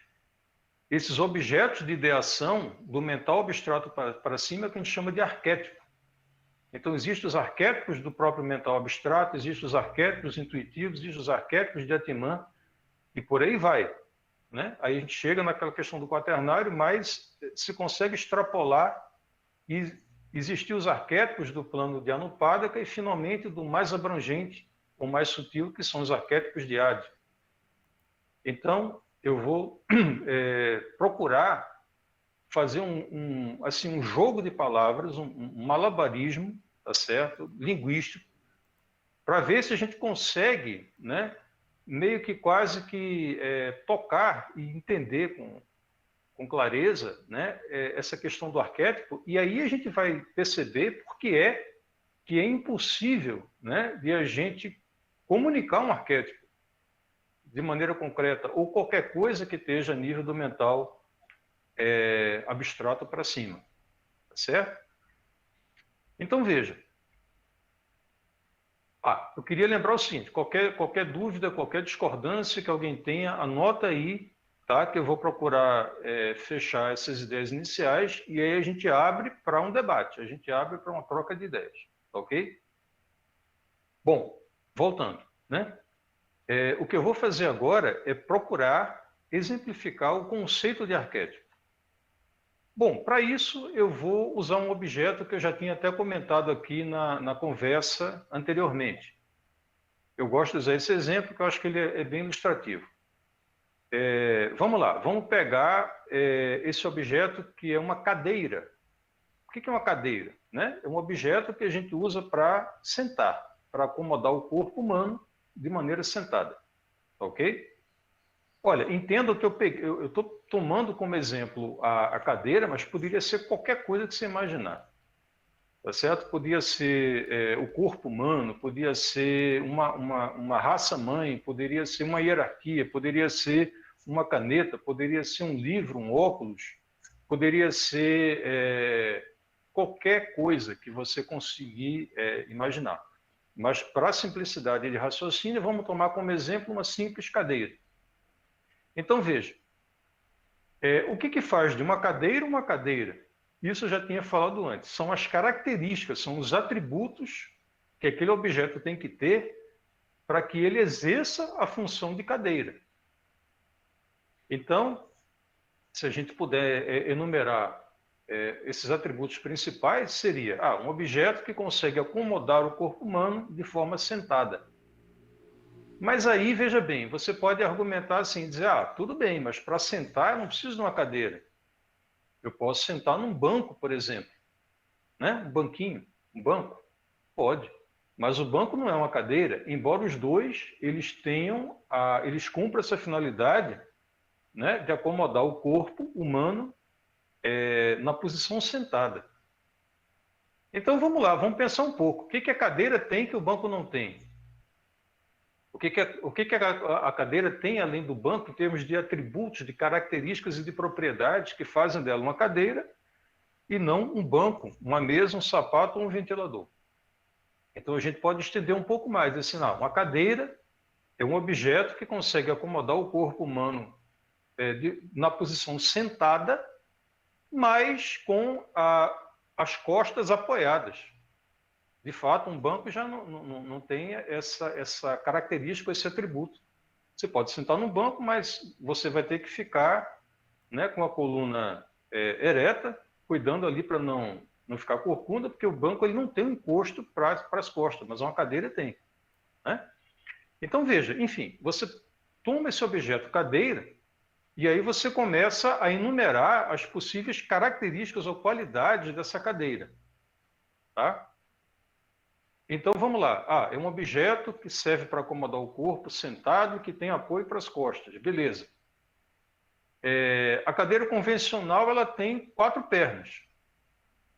esses objetos de ideação do mental abstrato para cima é o que a gente chama de arquétipo. Então, existem os arquétipos do próprio mental abstrato, existem os arquétipos intuitivos, existem os arquétipos de Atman, e por aí vai. Né? Aí a gente chega naquela questão do quaternário, mas se consegue extrapolar e existir os arquétipos do plano de Anupadaka e, finalmente, do mais abrangente, o mais sutil, que são os arquétipos de Adi. Então, eu vou procurar fazer um jogo de palavras, um malabarismo, tá certo? Linguístico, para ver se a gente consegue, né, meio que quase que tocar e entender com clareza, né, essa questão do arquétipo, e aí a gente vai perceber por que é impossível, né, de a gente comunicar um arquétipo de maneira concreta, ou qualquer coisa que esteja a nível do mental abstrato para cima. Tá certo? Então, veja. Eu queria lembrar o seguinte, qualquer dúvida, qualquer discordância que alguém tenha, anota aí, tá? Que eu vou procurar fechar essas ideias iniciais e aí a gente abre para um debate, a gente abre para uma troca de ideias. Tá ok? Bom, voltando, né? O que eu vou fazer agora é procurar exemplificar o conceito de arquétipo. Bom, para isso eu vou usar um objeto que eu já tinha até comentado aqui na conversa anteriormente. Eu gosto de usar esse exemplo porque eu acho que ele é bem ilustrativo. Vamos lá, vamos pegar esse objeto que é uma cadeira. O que é uma cadeira? Né? É um objeto que a gente usa para sentar, para acomodar o corpo humano de maneira sentada, ok? Olha, entendo que eu estou tomando como exemplo a cadeira, mas poderia ser qualquer coisa que você imaginar. Tá certo? Podia ser o corpo humano, podia ser uma raça-mãe, poderia ser uma hierarquia, poderia ser uma caneta, poderia ser um livro, um óculos, poderia ser qualquer coisa que você conseguir imaginar. Mas, para a simplicidade de raciocínio, vamos tomar como exemplo uma simples cadeira. Então, veja, o que faz de uma cadeira uma cadeira? Isso eu já tinha falado antes. São as características, são os atributos que aquele objeto tem que ter para que ele exerça a função de cadeira. Então, se a gente puder enumerar esses atributos principais, seria um objeto que consegue acomodar o corpo humano de forma sentada. Mas aí, veja bem, você pode argumentar assim, dizer, tudo bem, mas para sentar eu não preciso de uma cadeira. Eu posso sentar num banco, por exemplo, né? Um banquinho, um banco, pode. Mas o banco não é uma cadeira, embora os dois eles eles cumpram essa finalidade, né, de acomodar o corpo humano na posição sentada. Então vamos lá, vamos pensar um pouco. O que a cadeira tem que o banco não tem? O que a cadeira tem além do banco em termos de atributos, de características e de propriedades que fazem dela uma cadeira e não um banco, uma mesa, um sapato ou um ventilador? Então a gente pode estender um pouco mais, assim, uma cadeira é um objeto que consegue acomodar o corpo humano na posição sentada, mas com as costas apoiadas. De fato, um banco já não tem essa característica, esse atributo. Você pode sentar no banco, mas você vai ter que ficar, né, com a coluna ereta, cuidando ali para não ficar corcunda, porque o banco ele não tem um encosto para as costas, mas uma cadeira tem. Né? Então, veja, enfim, você toma esse objeto cadeira e aí você começa a enumerar as possíveis características ou qualidades dessa cadeira. Tá? Então, vamos lá. É um objeto que serve para acomodar o corpo sentado e que tem apoio para as costas. Beleza. A cadeira convencional ela tem 4 pernas.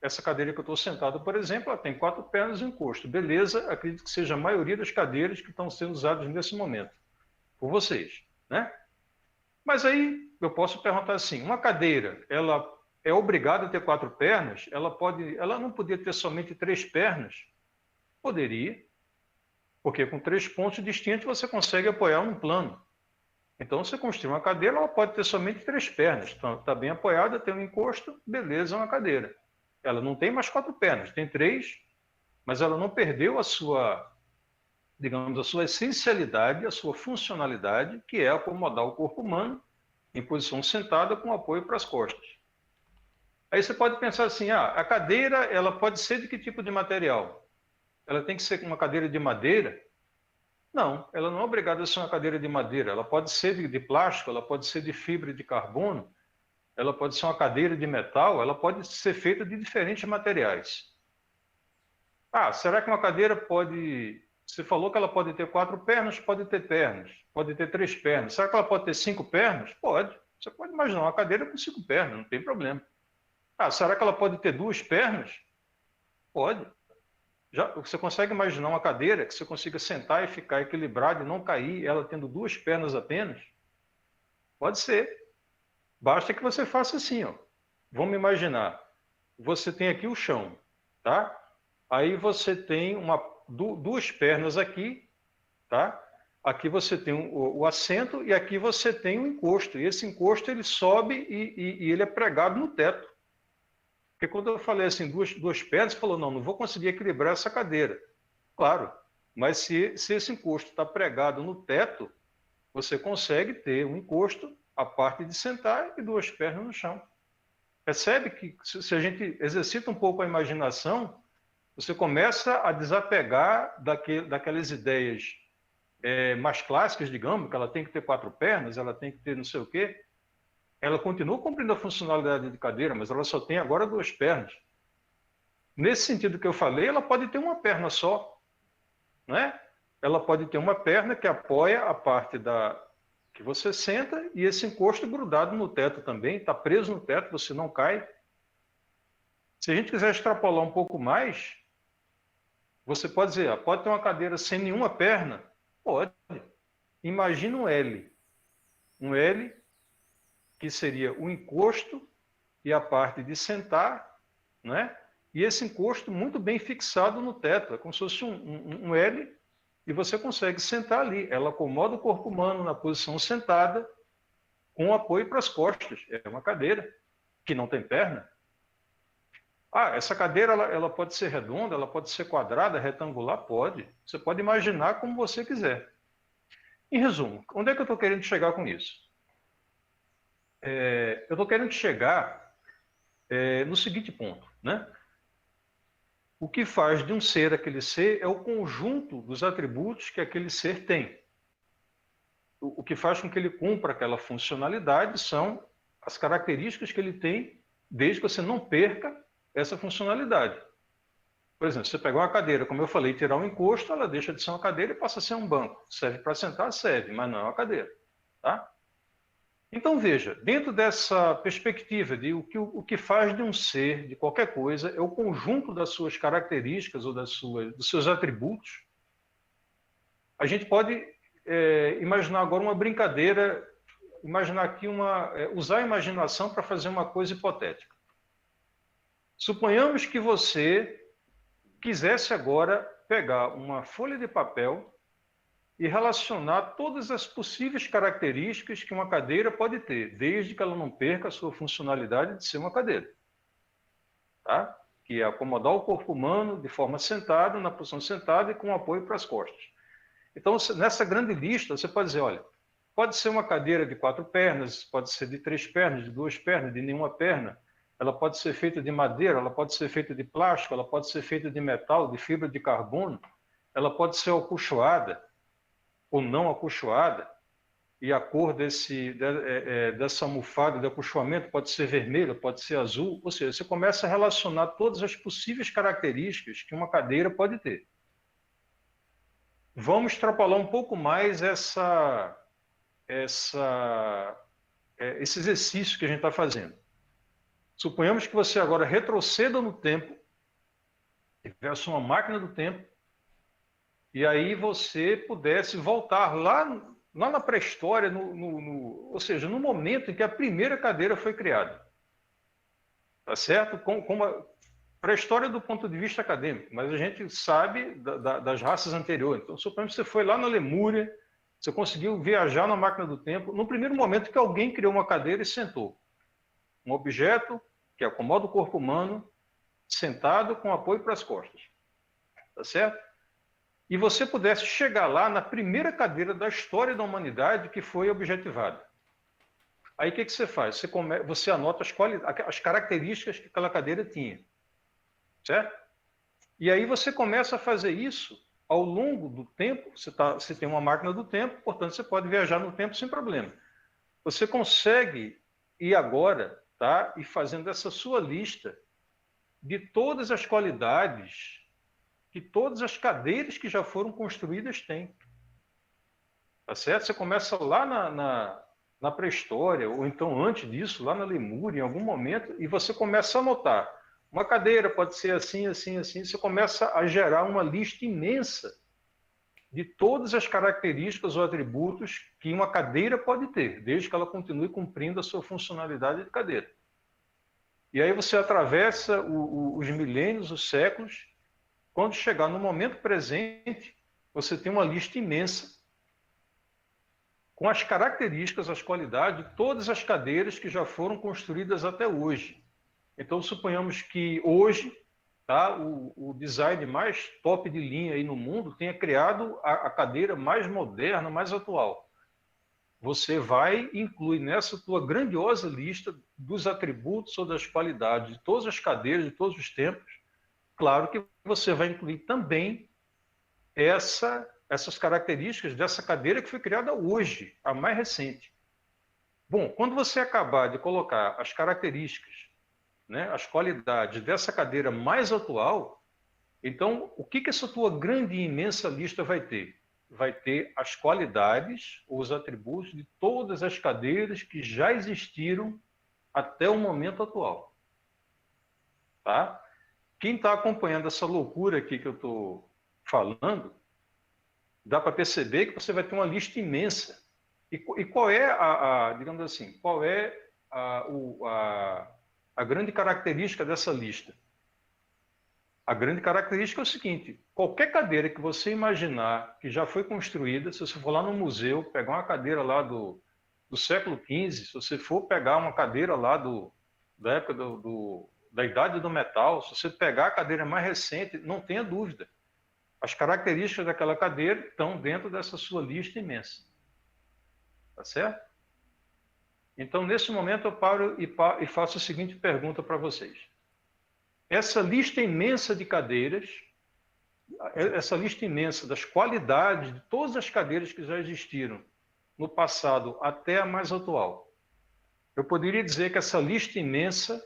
Essa cadeira que eu estou sentado, por exemplo, ela tem 4 pernas e um encosto. Beleza, acredito que seja a maioria das cadeiras que estão sendo usadas nesse momento, por vocês. Né? Mas aí eu posso perguntar assim, uma cadeira, ela é obrigada a ter 4 pernas? Ela não podia ter somente 3 pernas? Poderia, porque com 3 pontos distintos você consegue apoiar um plano. Então, você construir uma cadeira, ela pode ter somente 3 pernas. Então, está bem apoiada, tem um encosto, beleza, é uma cadeira. Ela não tem mais 4 pernas, tem 3, mas ela não perdeu a sua, digamos, a sua essencialidade, a sua funcionalidade, que é acomodar o corpo humano em posição sentada com apoio para as costas. Aí você pode pensar assim, a cadeira, ela pode ser de que tipo de material? Ela tem que ser uma cadeira de madeira? Não, ela não é obrigada a ser uma cadeira de madeira. Ela pode ser de plástico, ela pode ser de fibra de carbono, ela pode ser uma cadeira de metal, ela pode ser feita de diferentes materiais. Será que uma cadeira pode... Você falou que ela pode ter 4 pernas, pode ter pernas, pode ter 3 pernas. Será que ela pode ter 5 pernas? Pode. Você pode imaginar uma cadeira com 5 pernas, não tem problema. Será que ela pode ter 2 pernas? Pode. Você consegue imaginar uma cadeira que você consiga sentar e ficar equilibrado e não cair, ela tendo 2 pernas apenas? Pode ser. Basta que você faça assim, ó. Vamos imaginar. Você tem aqui o chão, tá? Aí você tem 2 pernas aqui, tá? Aqui você tem o assento e aqui você tem o encosto. E esse encosto ele sobe e ele é pregado no teto. Porque quando eu falei assim, 2 pernas, você falou, não vou conseguir equilibrar essa cadeira. Claro, mas se esse encosto está pregado no teto, você consegue ter um encosto, a parte de sentar e 2 pernas no chão. Percebe que se a gente exercita um pouco a imaginação, você começa a desapegar daquelas ideias mais clássicas, digamos, que ela tem que ter 4 pernas, ela tem que ter não sei o quê. Ela continua cumprindo a funcionalidade de cadeira, mas ela só tem agora 2 pernas. Nesse sentido que eu falei, ela pode ter uma perna só, né? Ela pode ter uma perna que apoia a parte que você senta e esse encosto é grudado no teto também, está preso no teto, você não cai. Se a gente quiser extrapolar um pouco mais, você pode dizer, pode ter uma cadeira sem nenhuma perna? Pode. Imagina um L. Um L que seria o encosto e a parte de sentar, né? E esse encosto muito bem fixado no teto. É como se fosse um L e você consegue sentar ali. Ela acomoda o corpo humano na posição sentada, com apoio para as costas. É uma cadeira que não tem perna. Essa cadeira ela pode ser redonda, ela pode ser quadrada, retangular? Pode. Você pode imaginar como você quiser. Em resumo, onde é que eu estou querendo chegar com isso? Eu estou querendo chegar no seguinte ponto, né? O que faz de um ser aquele ser é o conjunto dos atributos que aquele ser tem. O que faz com que ele cumpra aquela funcionalidade são as características que ele tem, desde que você não perca essa funcionalidade. Por exemplo, você pegar uma cadeira, como eu falei, tirar um encosto, ela deixa de ser uma cadeira e passa a ser um banco. Serve para sentar? Serve, mas não é uma cadeira. Tá? Então, veja, dentro dessa perspectiva de o que faz de um ser, de qualquer coisa, é o conjunto das suas características ou dos seus atributos, a gente pode imaginar agora uma brincadeira, imaginar aqui usar a imaginação para fazer uma coisa hipotética. Suponhamos que você quisesse agora pegar uma folha de papel e relacionar todas as possíveis características que uma cadeira pode ter, desde que ela não perca a sua funcionalidade de ser uma cadeira. Tá? Que é acomodar o corpo humano de forma sentada, na posição sentada e com apoio para as costas. Então, nessa grande lista, você pode dizer, olha, pode ser uma cadeira de 4 pernas, pode ser de 3 pernas, de 2 pernas, de nenhuma perna. Ela pode ser feita de madeira, ela pode ser feita de plástico, ela pode ser feita de metal, de fibra de carbono, ela pode ser acolchoada ou não acolchoada, e a cor dessa almofada de acolchoamento pode ser vermelha, pode ser azul, ou seja, você começa a relacionar todas as possíveis características que uma cadeira pode ter. Vamos extrapolar um pouco mais esse exercício que a gente está fazendo. Suponhamos que você agora retroceda no tempo, tivesse uma máquina do tempo, e aí você pudesse voltar lá na pré-história, ou seja, no momento em que a primeira cadeira foi criada. Tá certo? Pré-história do ponto de vista acadêmico, mas a gente sabe das raças anteriores. Então, suponhamos que você foi lá na Lemúria, você conseguiu viajar na máquina do tempo, no primeiro momento que alguém criou uma cadeira e sentou. Um objeto que acomoda o corpo humano, sentado com apoio para as costas. Tá certo? E você pudesse chegar lá na primeira cadeira da história da humanidade que foi objetivada. Aí o que você faz? Você anota as características que aquela cadeira tinha. Certo? E aí você começa a fazer isso ao longo do tempo. Você tem uma máquina do tempo, portanto você pode viajar no tempo sem problema. Você consegue ir agora, tá? E fazendo essa sua lista de todas as qualidades que todas as cadeiras que já foram construídas têm. Tá certo? Você começa lá na pré-história, ou então antes disso, lá na Lemúria, em algum momento, e você começa a anotar. Uma cadeira pode ser assim, assim, assim. Você começa a gerar uma lista imensa de todas as características ou atributos que uma cadeira pode ter, desde que ela continue cumprindo a sua funcionalidade de cadeira. E aí você atravessa os milênios, os séculos. Quando chegar no momento presente, você tem uma lista imensa com as características, as qualidades de todas as cadeiras que já foram construídas até hoje. Então, suponhamos que hoje, tá, o design mais top de linha aí no mundo tenha criado a cadeira mais moderna, mais atual. Você vai incluir nessa tua grandiosa lista dos atributos ou das qualidades de todas as cadeiras, de todos os tempos. Claro que você vai incluir também essas características dessa cadeira que foi criada hoje, a mais recente. Bom, quando você acabar de colocar as características, né, as qualidades dessa cadeira mais atual, então o que essa tua grande e imensa lista vai ter? vai ter as qualidades ou os atributos de todas as cadeiras que já existiram até o momento atual. Tá? Quem está acompanhando essa loucura aqui que eu estou falando, dá para perceber que você vai ter uma lista imensa. E qual é digamos assim, qual é a grande característica dessa lista? A grande característica é o seguinte: qualquer cadeira que você imaginar que já foi construída, se você for lá no museu, pegar uma cadeira lá do século XV, se você for pegar uma cadeira lá da época da Idade do Metal, se você pegar a cadeira mais recente, não tenha dúvida. As características daquela cadeira estão dentro dessa sua lista imensa. Tá certo? Então, nesse momento, eu paro e faço a seguinte pergunta para vocês. Essa lista imensa de cadeiras, essa lista imensa das qualidades de todas as cadeiras que já existiram no passado até a mais atual, eu poderia dizer que essa lista imensa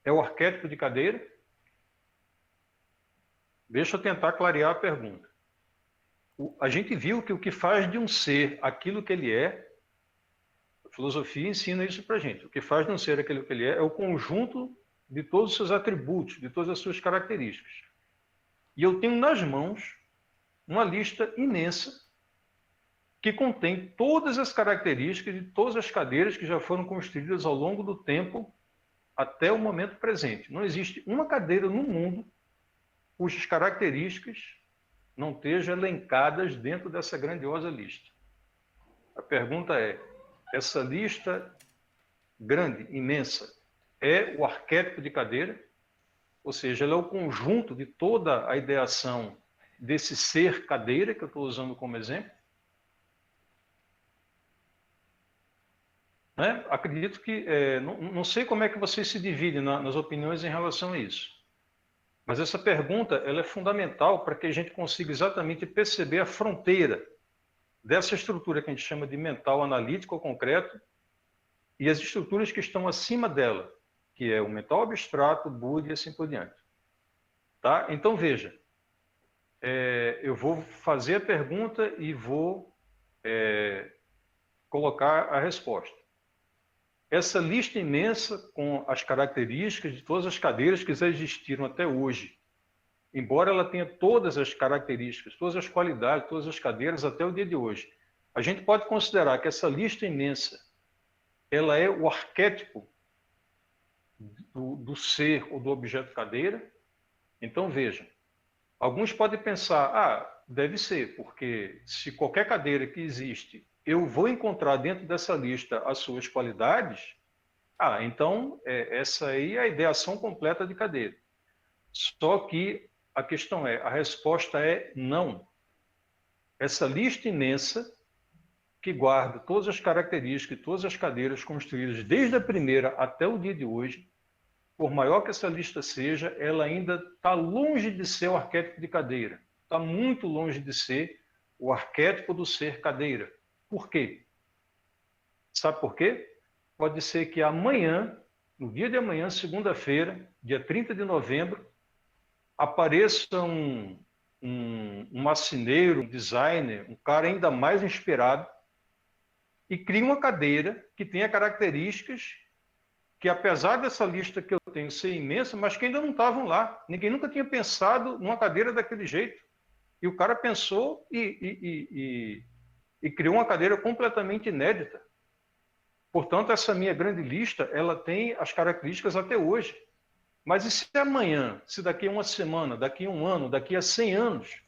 é o arquétipo de cadeira? Deixa eu tentar clarear a pergunta. A gente viu que o que faz de um ser aquilo que ele é, a filosofia ensina isso para a gente. O que faz de um ser aquilo que ele é o conjunto de todos os seus atributos, de todas as suas características. E eu tenho nas mãos uma lista imensa que contém todas as características de todas as cadeiras que já foram construídas ao longo do tempo até o momento presente. Não existe uma cadeira no mundo cujas características não estejam elencadas dentro dessa grandiosa lista. A pergunta é: essa lista grande, imensa, é o arquétipo de cadeira? Ou seja, ela é o conjunto de toda a ideação desse ser cadeira que eu estou usando como exemplo? Né? Acredito que, não sei como é que vocês se dividem nas opiniões em relação a isso. Mas essa pergunta ela é fundamental para que a gente consiga exatamente perceber a fronteira dessa estrutura que a gente chama de mental analítico ou concreto e as estruturas que estão acima dela, que é o mental abstrato, Buda e assim por diante. Tá? Então, veja, eu vou fazer a pergunta e vou colocar a resposta. Essa lista imensa com as características de todas as cadeiras que já existiram até hoje, embora ela tenha todas as características, todas as qualidades, todas as cadeiras até o dia de hoje, a gente pode considerar que essa lista imensa ela é o arquétipo do ser ou do objeto cadeira. Então, vejam, alguns podem pensar, deve ser, porque se qualquer cadeira que existe, eu vou encontrar dentro dessa lista as suas qualidades, então essa aí é a ideação completa de cadeira. Só que a questão a resposta é não. Essa lista imensa que guarda todas as características e todas as cadeiras construídas desde a primeira até o dia de hoje, por maior que essa lista seja, ela ainda está longe de ser o arquétipo de cadeira. Está muito longe de ser o arquétipo do ser cadeira. Por quê? Sabe por quê? Pode ser que amanhã, no dia de amanhã, segunda-feira, dia 30 de novembro, apareça um marceneiro, um designer, um cara ainda mais inspirado e crie uma cadeira que tenha características que, apesar dessa lista que eu tenho ser imensa, mas que ainda não estavam lá. Ninguém nunca tinha pensado numa cadeira daquele jeito. E o cara pensou e criou uma cadeira completamente inédita. Portanto, essa minha grande lista, ela tem as características até hoje. Mas e se amanhã, se daqui a uma semana, daqui a um ano, daqui a 100 anos,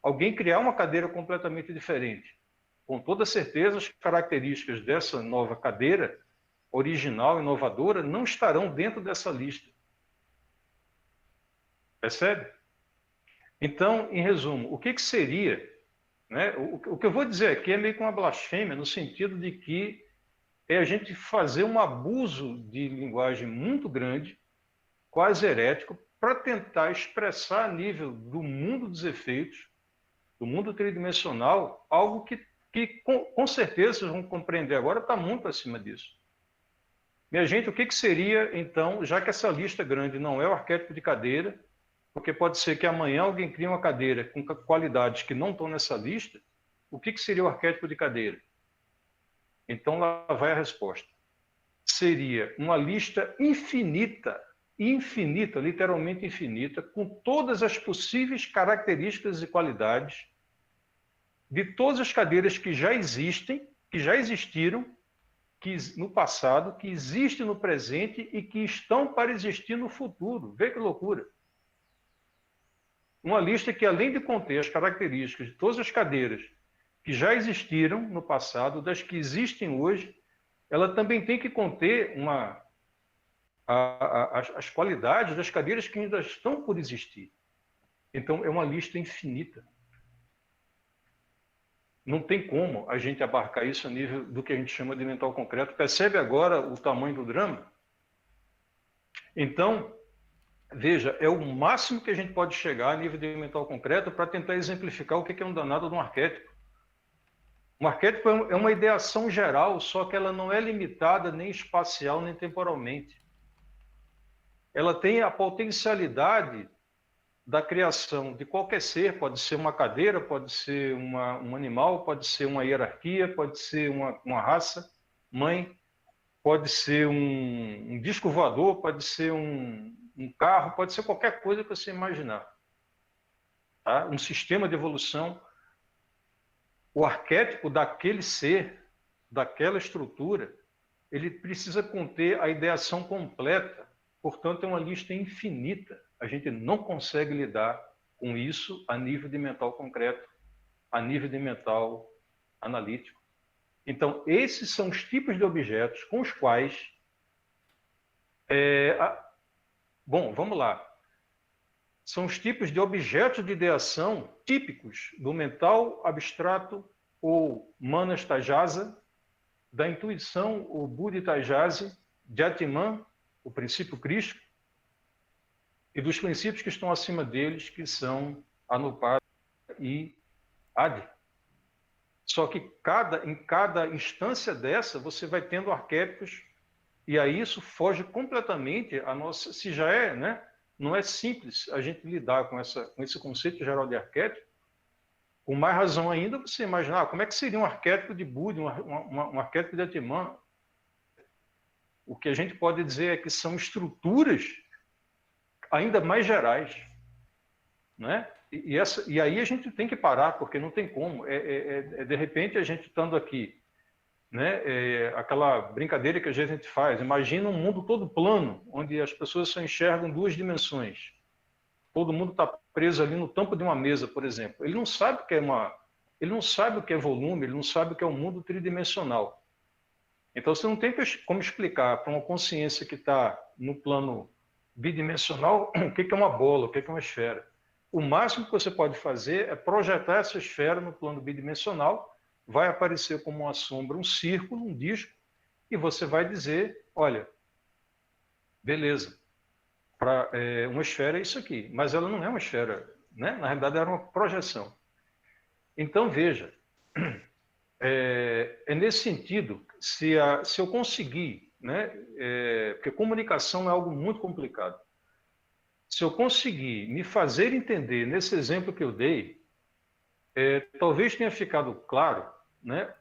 alguém criar uma cadeira completamente diferente? Com toda certeza, as características dessa nova cadeira, original, inovadora, não estarão dentro dessa lista. Percebe? Então, em resumo, o que seria... Né? O que eu vou dizer aqui é meio que uma blasfêmia, no sentido de que é a gente fazer um abuso de linguagem muito grande, quase herético, para tentar expressar a nível do mundo dos efeitos, do mundo tridimensional, algo que com certeza vocês vão compreender agora, está muito acima disso. Minha gente, o que seria, então, já que essa lista grande não é o arquétipo de cadeira, Porque pode ser que amanhã alguém crie uma cadeira com qualidades que não estão nessa lista. O que seria o arquétipo de cadeira? Então, lá vai a resposta. Seria uma lista infinita, literalmente infinita, com todas as possíveis características e qualidades de todas as cadeiras que já existem, que já existiram no passado, que existem no presente e que estão para existir no futuro. Vê que loucura! Uma lista que, além de conter as características de todas as cadeiras que já existiram no passado, das que existem hoje, ela também tem que conter as qualidades das cadeiras que ainda estão por existir. Então, é uma lista infinita. Não tem como a gente abarcar isso a nível do que a gente chama de mental concreto. Percebe agora o tamanho do drama? Então, veja, é o máximo que a gente pode chegar a nível de mental concreto para tentar exemplificar o que é um danado de um arquétipo. Um arquétipo é uma ideação geral, só que ela não é limitada nem espacial nem temporalmente. Ela tem a potencialidade da criação de qualquer ser, pode ser uma cadeira, pode ser um animal, pode ser uma hierarquia, pode ser uma raça, mãe, pode ser um disco voador, pode ser um carro, pode ser qualquer coisa que você imaginar. Tá? Um sistema de evolução. O arquétipo daquele ser, daquela estrutura, ele precisa conter a ideação completa. Portanto, é uma lista infinita. A gente não consegue lidar com isso a nível de mental concreto, a nível de mental analítico. Então, esses são os tipos de objetos com os quais... Bom, vamos lá. São os tipos de objetos de ideação típicos do mental abstrato ou manas tajasa, da intuição ou buddhi tajase, de Atman, o princípio crístico, e dos princípios que estão acima deles, que são Anupada e Adi. Só que em cada instância dessa, você vai tendo arquétipos, e aí isso foge completamente a nossa... Se já é, né? Não é simples a gente lidar com esse conceito geral de arquétipo, com mais razão ainda você imaginar como é que seria um arquétipo de Buda, um arquétipo de Atman. O que a gente pode dizer é que são estruturas ainda mais gerais, né? E aí a gente tem que parar, porque não tem como. De repente, a gente estando aqui, né? Aquela brincadeira que a gente faz, imagina um mundo todo plano, onde as pessoas só enxergam duas dimensões. Todo mundo está preso ali no tampo de uma mesa, por exemplo. Ele não sabe o que é ele não sabe o que é volume, ele não sabe o que é um mundo tridimensional. Então, você não tem como explicar para uma consciência que está no plano bidimensional o que é uma bola, o que é uma esfera. O máximo que você pode fazer é projetar essa esfera no plano bidimensional, vai aparecer como uma sombra, um círculo, um disco, e você vai dizer, olha, beleza, uma esfera é isso aqui, mas ela não é uma esfera, né? Na realidade, era uma projeção. Então, veja, é nesse sentido, se eu conseguir, né? Porque comunicação é algo muito complicado. Se eu conseguir me fazer entender nesse exemplo que eu dei, talvez tenha ficado claro, né?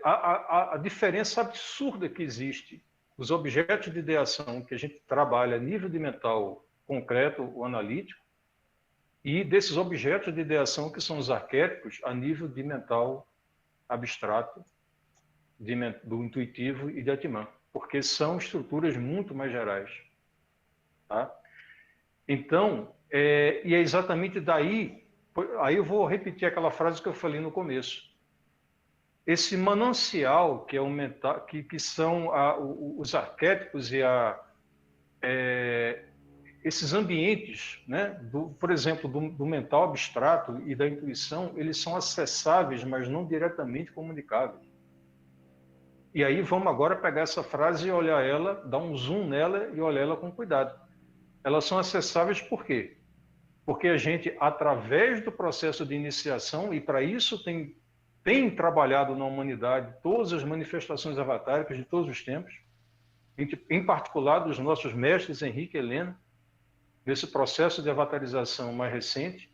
A diferença absurda que existe os objetos de ideação que a gente trabalha a nível de mental concreto ou analítico e desses objetos de ideação que são os arquétipos a nível de mental abstrato, do intuitivo e de Atman, porque são estruturas muito mais gerais. Tá? Então, e é exatamente daí, aí eu vou repetir aquela frase que eu falei no começo. Esse manancial que é que são os arquétipos e esses ambientes, né, por exemplo, do mental abstrato e da intuição, eles são acessáveis, mas não diretamente comunicáveis. E aí vamos agora pegar essa frase e olhar ela, dar um zoom nela e olhar ela com cuidado. Elas são acessáveis por quê? Porque a gente, através do processo de iniciação, e para isso tem trabalhado na humanidade todas as manifestações avatáricas de todos os tempos, em particular dos nossos mestres Henrique e Helena, nesse processo de avatarização mais recente,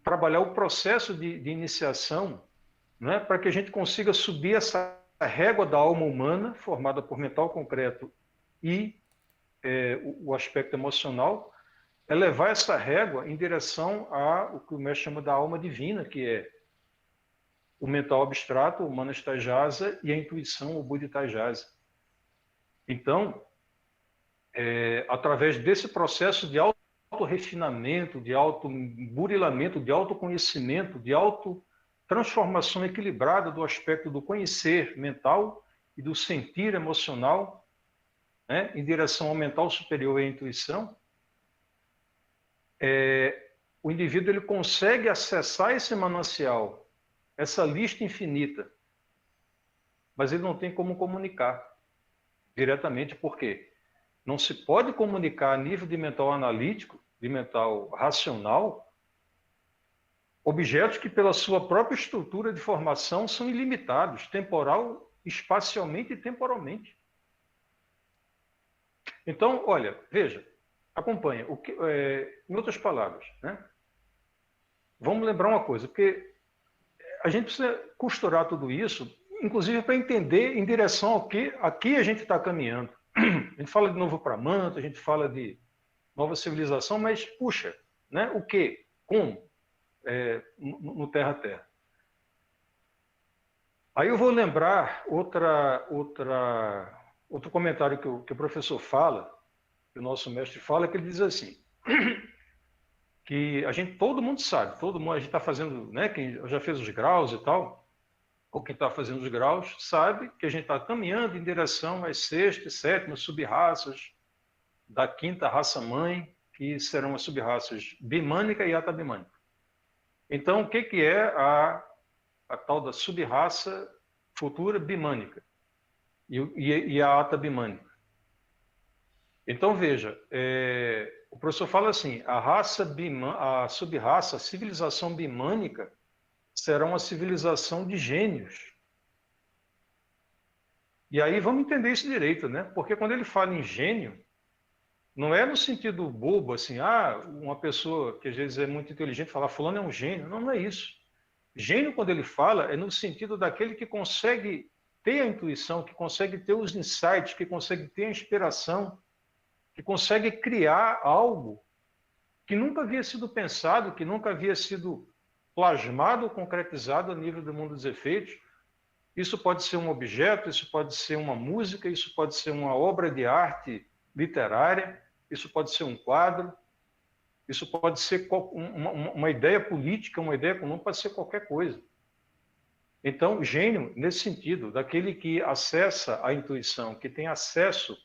trabalhar o processo de iniciação, né, para que a gente consiga subir essa régua da alma humana, formada por mental concreto e o aspecto emocional, levar essa régua em direção ao que o mestre chama da alma divina, que é o mental abstrato, o Manastajasa, e a intuição, o Buddhitajasa. Então, através desse processo de auto-refinamento, de auto-burilamento, de autoconhecimento, de auto-transformação equilibrada do aspecto do conhecer mental e do sentir emocional, né, em direção ao mental superior e à intuição, o indivíduo ele consegue acessar esse manancial, essa lista infinita, mas ele não tem como comunicar diretamente. Por quê? Não se pode comunicar a nível de mental analítico, de mental racional, objetos que pela sua própria estrutura de formação são ilimitados, temporal, espacialmente e temporalmente. Então, olha, veja, acompanha. Em outras palavras, né? Vamos lembrar uma coisa, porque a gente precisa costurar tudo isso, inclusive para entender em direção ao que aqui a gente está caminhando. A gente fala de novo Pramanta, a gente fala de nova civilização, mas, puxa, né? O quê? Como? No Terra-Terra. Aí eu vou lembrar outro comentário que o professor fala, que o nosso mestre fala, que ele diz assim, que todo mundo sabe, a gente está fazendo, né, quem já fez os graus e tal, ou quem está fazendo os graus, sabe que a gente está caminhando em direção às sexta e sétima sub-raças da quinta raça-mãe, que serão as sub-raças bimânica e atabimânica. Então, o que é a tal da sub-raça futura bimânica e a atabimânica? Então, veja, o professor fala assim, a sub-raça, a civilização bimânica, será uma civilização de gênios. E aí vamos entender isso direito, né? Porque quando ele fala em gênio, não é no sentido bobo, assim, uma pessoa que às vezes é muito inteligente fala, fulano é um gênio. Não, não é isso. Gênio, quando ele fala, é no sentido daquele que consegue ter a intuição, que consegue ter os insights, que consegue ter a inspiração, que consegue criar algo que nunca havia sido pensado, que nunca havia sido plasmado ou concretizado a nível do mundo dos efeitos. Isso pode ser um objeto, isso pode ser uma música, isso pode ser uma obra de arte literária, isso pode ser um quadro, isso pode ser uma ideia política, uma ideia econômica, pode ser qualquer coisa. Então, gênio, nesse sentido, daquele que acessa a intuição, que tem acesso.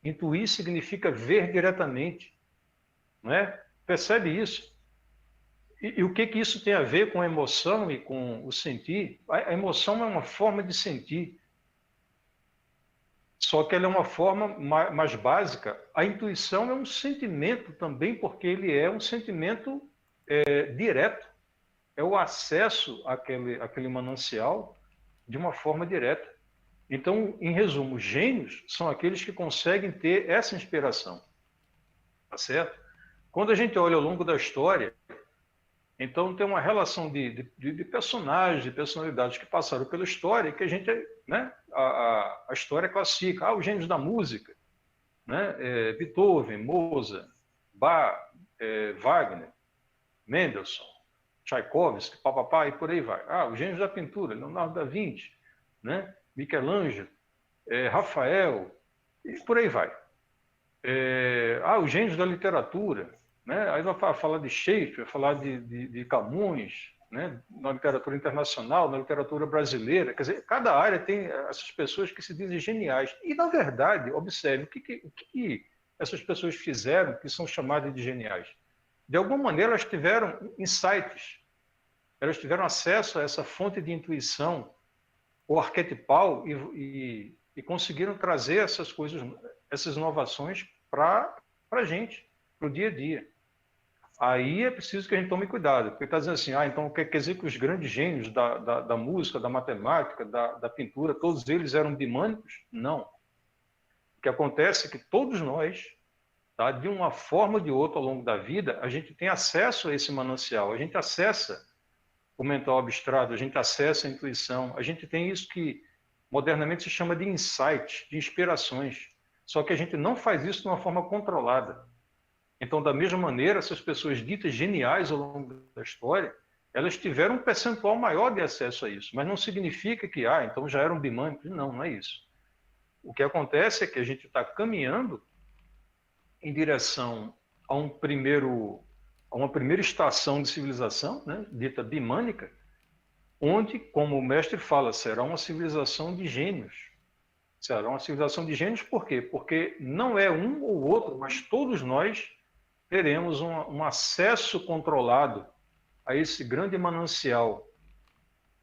Intuir significa ver diretamente, não é? Percebe isso? E o que isso tem a ver com a emoção e com o sentir? A emoção é uma forma de sentir, só que ela é uma forma mais básica. A intuição é um sentimento também, porque ele é um sentimento direto. É o acesso àquele manancial de uma forma direta. Então, em resumo, gênios são aqueles que conseguem ter essa inspiração. Tá certo? Quando a gente olha ao longo da história, então tem uma relação de personagens, de personalidades que passaram pela história, que a gente, né, a história classifica. Os gênios da música, né, Beethoven, Mozart, Bach, Wagner, Mendelssohn, Tchaikovsky, papapá, e por aí vai. Os gênios da pintura, Leonardo da Vinci, né? Michelangelo, Rafael, e por aí vai. Os gênios da literatura, né? Aí vai falar de Shakespeare, vai falar de Camões, né? Na literatura internacional, na literatura brasileira. Quer dizer, cada área tem essas pessoas que se dizem geniais. E, na verdade, observe, o que essas pessoas fizeram que são chamadas de geniais? De alguma maneira, elas tiveram insights, elas tiveram acesso a essa fonte de intuição, o arquetipal, e conseguiram trazer essas coisas, essas inovações para a gente, para o dia a dia. Aí é preciso que a gente tome cuidado, porque está dizendo assim, então quer dizer que os grandes gênios da música, da matemática, da pintura, todos eles eram bimânicos? Não. O que acontece é que todos nós tá? De uma forma ou de outra, ao longo da vida, a gente tem acesso a esse manancial, a gente acessa o mental abstrato, a gente acessa a intuição, a gente tem isso que modernamente se chama de insight, de inspirações. Só que a gente não faz isso de uma forma controlada. Então, da mesma maneira, essas pessoas ditas geniais ao longo da história, elas tiveram um percentual maior de acesso a isso, mas não significa que, então já eram bimânicos. Não, não é isso. O que acontece é que a gente está caminhando em direção a uma primeira estação de civilização, né, dita bimânica, onde, como o mestre fala, será uma civilização de gênios. Será uma civilização de gênios por quê? Porque não é um ou outro, mas todos nós teremos um acesso controlado a esse grande manancial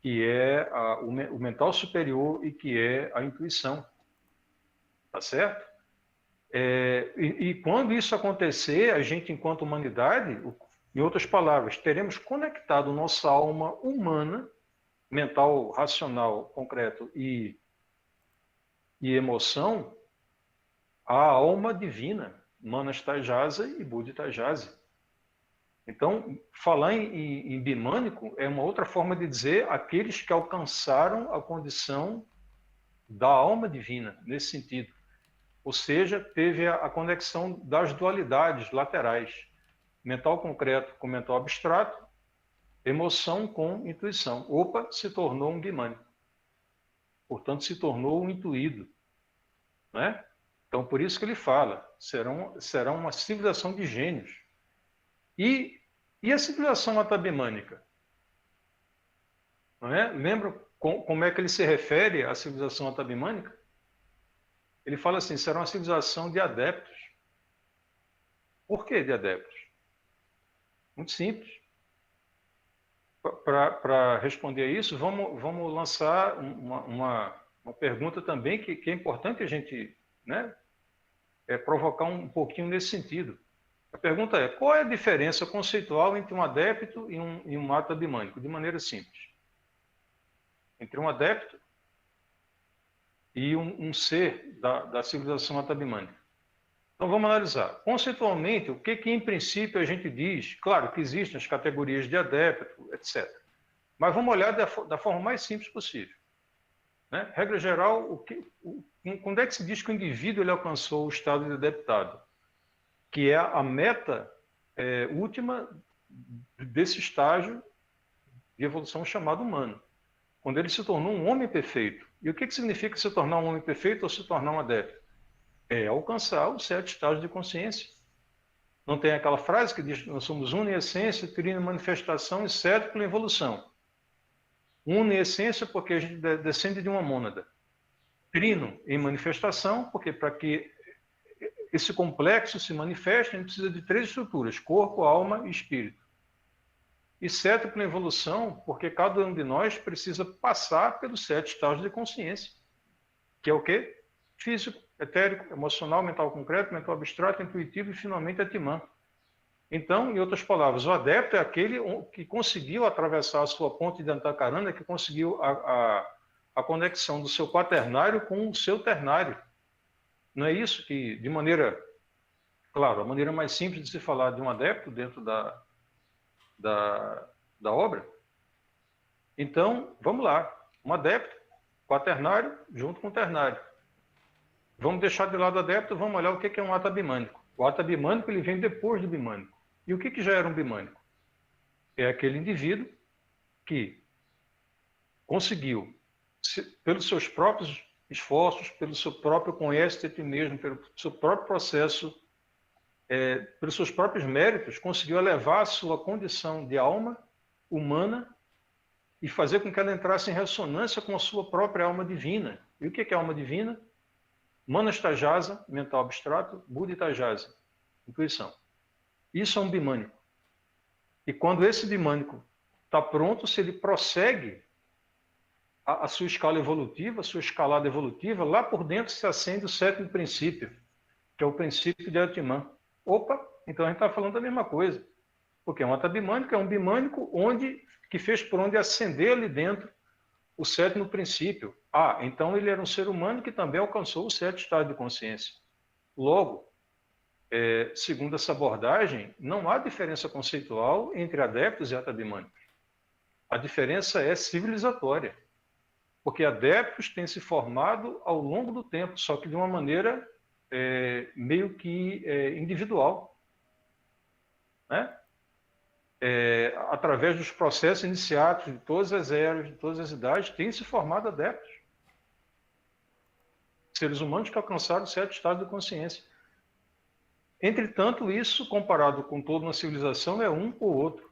que é o mental superior e que é a intuição. Tá certo? E quando isso acontecer, a gente, enquanto humanidade, em outras palavras, teremos conectado nossa alma humana, mental, racional, concreto e emoção, à alma divina, Manas Tajasa e Buddha Tajasa. Então, falar em bimânico é uma outra forma de dizer aqueles que alcançaram a condição da alma divina, nesse sentido. Ou seja, teve a conexão das dualidades laterais, mental concreto com mental abstrato, emoção com intuição. Opa, se tornou um bimânico. Portanto, se tornou um intuído. Né? Então, por isso que ele fala, será uma civilização de gênios. E a civilização atabimânica? Não é? Lembra como é que ele se refere à civilização atabimânica? Ele fala assim, será uma civilização de adeptos. Por que de adeptos? Muito simples. Para responder a isso, vamos lançar uma pergunta também que é importante a gente, né, provocar um pouquinho nesse sentido. A pergunta é, qual é a diferença conceitual entre um adepto e um atabimânico? De maneira simples. Entre um adepto e um ser da civilização atabimânica. Então vamos analisar. Conceitualmente, o que em princípio a gente diz? Claro que existem as categorias de adepto, etc. Mas vamos olhar da forma mais simples possível. Né? Regra geral, quando é que se diz que o indivíduo ele alcançou o estado de adeptado? Que é a meta última desse estágio de evolução chamado humano. Quando ele se tornou um homem perfeito. E o que significa se tornar um homem perfeito ou se tornar um adepto? É alcançar os 7 estágios de consciência. Não tem aquela frase que diz que nós somos una em essência, trina em manifestação e sétupla em evolução. Una em essência porque a gente descende de uma mônada. Trino em manifestação, porque para que esse complexo se manifeste, a gente precisa de 3 estruturas, corpo, alma e espírito. E sétupla em evolução, porque cada um de nós precisa passar pelos 7 estágios de consciência. Que é o quê? Físico, etérico, emocional, mental concreto, mental abstrato, intuitivo e, finalmente, atimã. Então, em outras palavras, o adepto é aquele que conseguiu atravessar a sua ponte de Antacarana, que conseguiu a conexão do seu quaternário com o seu ternário. Não é isso que, de maneira... Claro, a maneira mais simples de se falar de um adepto dentro da obra. Então, vamos lá. Um adepto, quaternário, junto com o ternário. Vamos deixar de lado o adepto, vamos olhar o que é um atabimânico. O atabimânico ele vem depois do bimânico. E o que já era um bimânico? É aquele indivíduo que conseguiu, pelos seus próprios esforços, pelo seu próprio conhece de si mesmo, pelo seu próprio processo, pelos seus próprios méritos, conseguiu elevar a sua condição de alma humana e fazer com que ela entrasse em ressonância com a sua própria alma divina. E o que é alma divina? Manas Tajasa, mental abstrato, Buddha Tajasa, intuição. Isso é um bimânico. E quando esse bimânico está pronto, se ele prossegue a sua escala evolutiva, a sua escalada evolutiva, lá por dentro se acende o 7º princípio, que é o princípio de Atman. Opa, então a gente está falando da mesma coisa. Porque um atabimânico é um bimânico que fez por onde acender ali dentro o 7º princípio. Então ele era um ser humano que também alcançou o 7º estado de consciência. Logo, segundo essa abordagem, não há diferença conceitual entre adeptos e atabimânicos. A diferença é civilizatória, porque adeptos têm se formado ao longo do tempo, só que de uma maneira meio que individual, né? Através dos processos iniciados de todas as eras, de todas as idades, têm se formado adeptos. Seres humanos que alcançaram certo estado de consciência. Entretanto, isso, comparado com toda uma civilização, é um ou outro.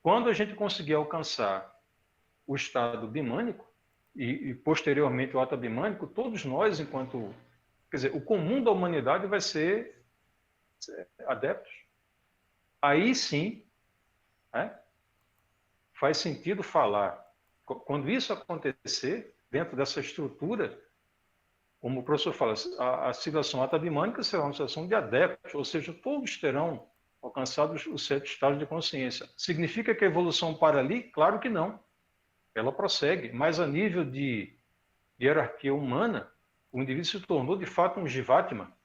Quando a gente conseguir alcançar o estado bimânico, e posteriormente o atabimânico, todos nós, enquanto... Quer dizer, o comum da humanidade vai ser adeptos. Aí sim, né, faz sentido falar. Quando isso acontecer, dentro dessa estrutura, como o professor fala, a civilização atabimânica será uma civilização de adeptos, ou seja, todos terão alcançado os 7 estados de consciência. Significa que a evolução para ali? Claro que não. Ela prossegue, mas a nível de hierarquia humana, o indivíduo se tornou de fato um Jivatma,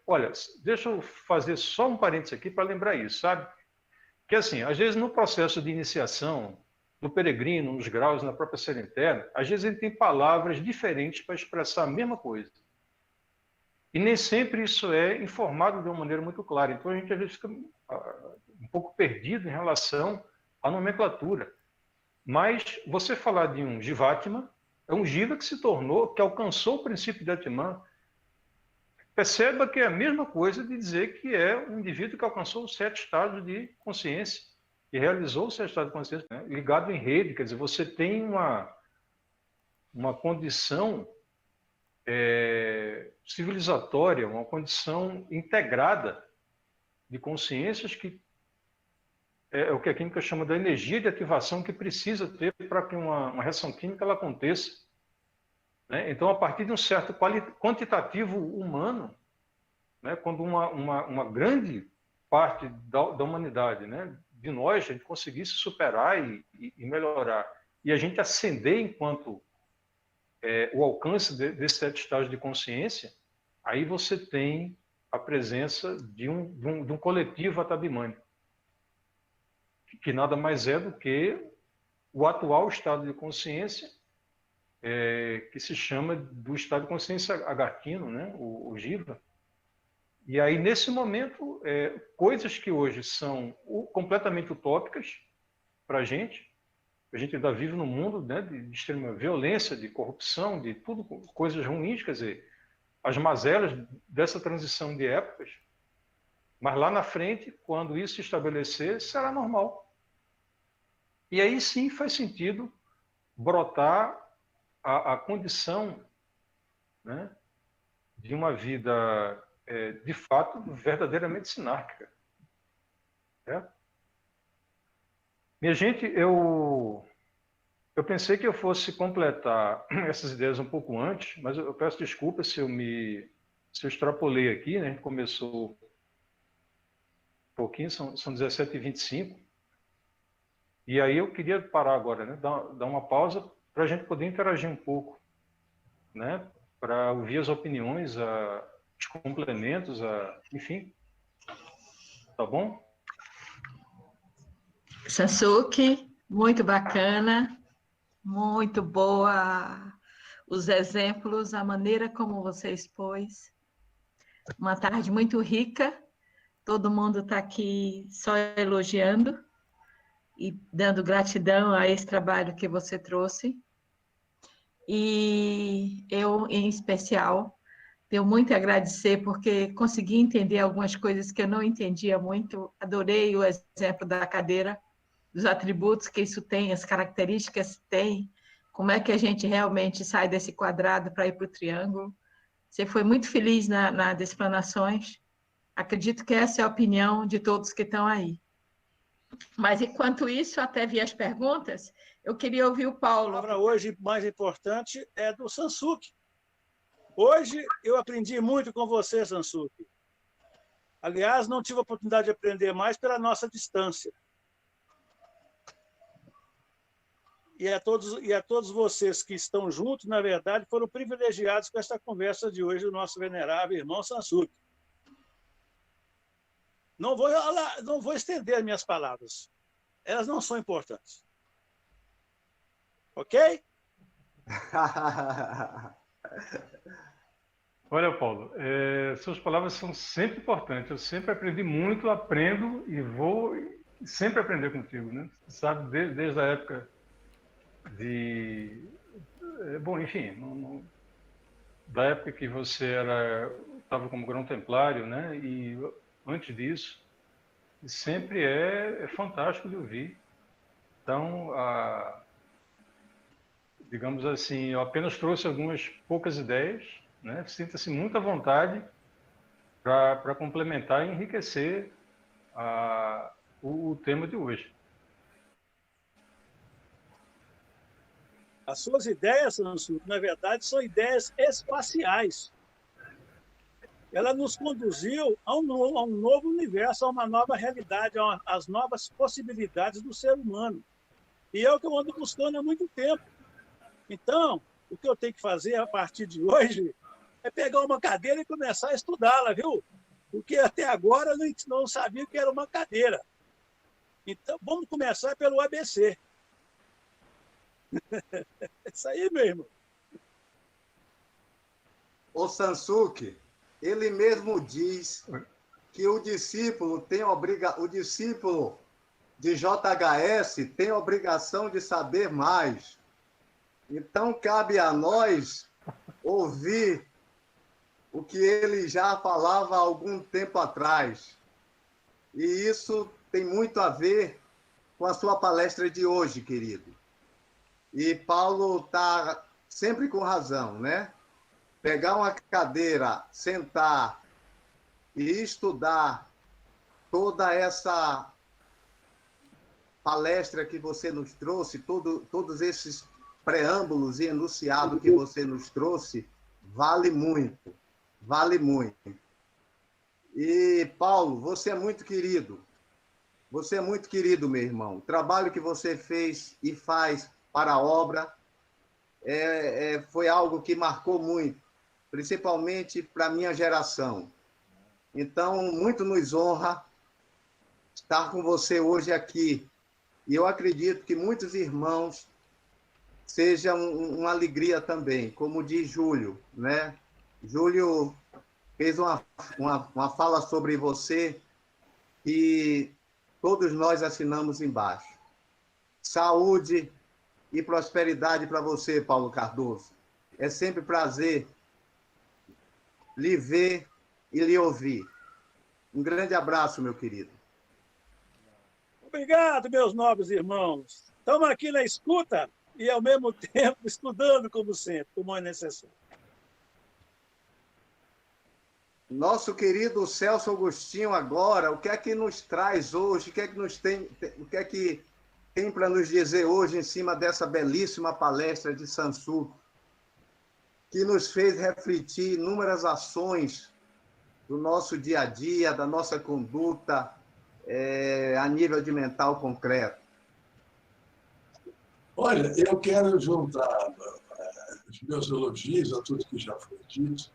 olha, deixa eu fazer só um parênteses aqui para lembrar isso, sabe? Que assim, às vezes no processo de iniciação, do peregrino, nos graus, na própria ser interna, às vezes ele tem palavras diferentes para expressar a mesma coisa. E nem sempre isso é informado de uma maneira muito clara. Então a gente às vezes fica um pouco perdido em relação à nomenclatura. Mas você falar de um Jivatma, é um Jiva que se tornou, que alcançou o princípio de Atman. Perceba que é a mesma coisa de dizer que é um indivíduo que alcançou os 7 estados de consciência, que realizou os 7 estados de consciência, né? Ligado em rede, quer dizer, você tem uma condição civilizatória, uma condição integrada de consciências que é o que a química chama da energia de ativação que precisa ter para que uma reação química ela aconteça. Né? Então, a partir de um certo quantitativo humano, né, quando uma grande parte da humanidade, né, de nós, a gente conseguisse superar e melhorar, e a gente ascender enquanto o alcance desses 7 estados de consciência, aí você tem a presença de um coletivo atabimânico, que nada mais é do que o atual estado de consciência, que se chama do estado de consciência agartino, né? o Jiva. E aí, nesse momento, coisas que hoje são completamente utópicas para a gente ainda vive num mundo, né, de extrema violência, de corrupção, de tudo, coisas ruins, quer dizer, as mazelas dessa transição de épocas, mas lá na frente, quando isso se estabelecer, será normal. E aí sim faz sentido brotar a condição, né, de uma vida, de fato, verdadeiramente sinárquica. Certo? Minha gente, eu pensei que eu fosse completar essas ideias um pouco antes, mas eu peço desculpas se eu extrapolei aqui, né? Começou um pouquinho, são 17h25. E aí eu queria parar agora, né? Dar uma pausa para a gente poder interagir um pouco, né? Para ouvir as opiniões, os complementos, enfim. Tá bom? Sansuke, muito bacana, muito boa os exemplos, a maneira como você expôs. Uma tarde muito rica, todo mundo está aqui só elogiando e dando gratidão a esse trabalho que você trouxe. E eu, em especial, tenho muito a agradecer porque consegui entender algumas coisas que eu não entendia muito. Adorei o exemplo da cadeira, dos atributos que isso tem, as características que tem, como é que a gente realmente sai desse quadrado para ir para o triângulo. Você foi muito feliz nas explanações. Acredito que essa é a opinião de todos que estão aí. Mas, enquanto isso, até vi as perguntas, eu queria ouvir o Paulo. A palavra hoje mais importante é do Sansuke. Hoje eu aprendi muito com você, Sansuke. Aliás, não tive a oportunidade de aprender mais pela nossa distância. E a todos vocês que estão juntos, na verdade, foram privilegiados com esta conversa de hoje do nosso venerável irmão Sansuke. Não vou estender as minhas palavras. Elas não são importantes. Ok? Olha, Paulo, suas palavras são sempre importantes. Eu sempre aprendi muito, aprendo e vou sempre aprender contigo, né? Você sabe, desde a época de... Bom, enfim, da época que você estava como grão-templário, né? E antes disso, sempre é fantástico de ouvir. Então, digamos assim, eu apenas trouxe algumas poucas ideias, né? Sinta-se muito à vontade para complementar e enriquecer o tema de hoje. As suas ideias, Sansu, na verdade, são ideias espaciais. Ela nos conduziu a um novo universo, a uma nova realidade, às novas possibilidades do ser humano. E é o que eu ando buscando há muito tempo. Então, o que eu tenho que fazer a partir de hoje é pegar uma cadeira e começar a estudá-la, viu? Porque até agora eu não sabia o que era uma cadeira. Então, vamos começar pelo ABC. É isso aí, meu irmão. O Sansuke, ele mesmo diz que o discípulo o discípulo de JHS tem a obrigação de saber mais. Então, cabe a nós ouvir o que ele já falava há algum tempo atrás. E isso tem muito a ver com a sua palestra de hoje, querido. E Paulo está sempre com razão, né? Pegar uma cadeira, sentar e estudar toda essa palestra que você nos trouxe, todos esses preâmbulos e enunciado que você nos trouxe, vale muito, vale muito. E, Paulo, você é muito querido. Você é muito querido, meu irmão. O trabalho que você fez e faz para a obra foi algo que marcou muito, principalmente para a minha geração. Então, muito nos honra estar com você hoje aqui. E eu acredito que muitos irmãos sejam uma alegria também, como diz Júlio, né? Júlio fez uma fala sobre você e todos nós assinamos embaixo. Saúde e prosperidade para você, Paulo Cardoso. É sempre prazer lhe ver e lhe ouvir. Um grande abraço, meu querido. Obrigado, meus nobres irmãos. Estamos aqui na escuta e, ao mesmo tempo, estudando, como sempre, como é necessário. Nosso querido Celso Agostinho, agora, o que é que nos traz hoje? O que é que tem para nos dizer hoje em cima dessa belíssima palestra de Sansuke, que nos fez refletir inúmeras ações do nosso dia a dia, da nossa conduta a nível de mental concreto? Olha, eu quero juntar os meus elogios a tudo que já foi dito,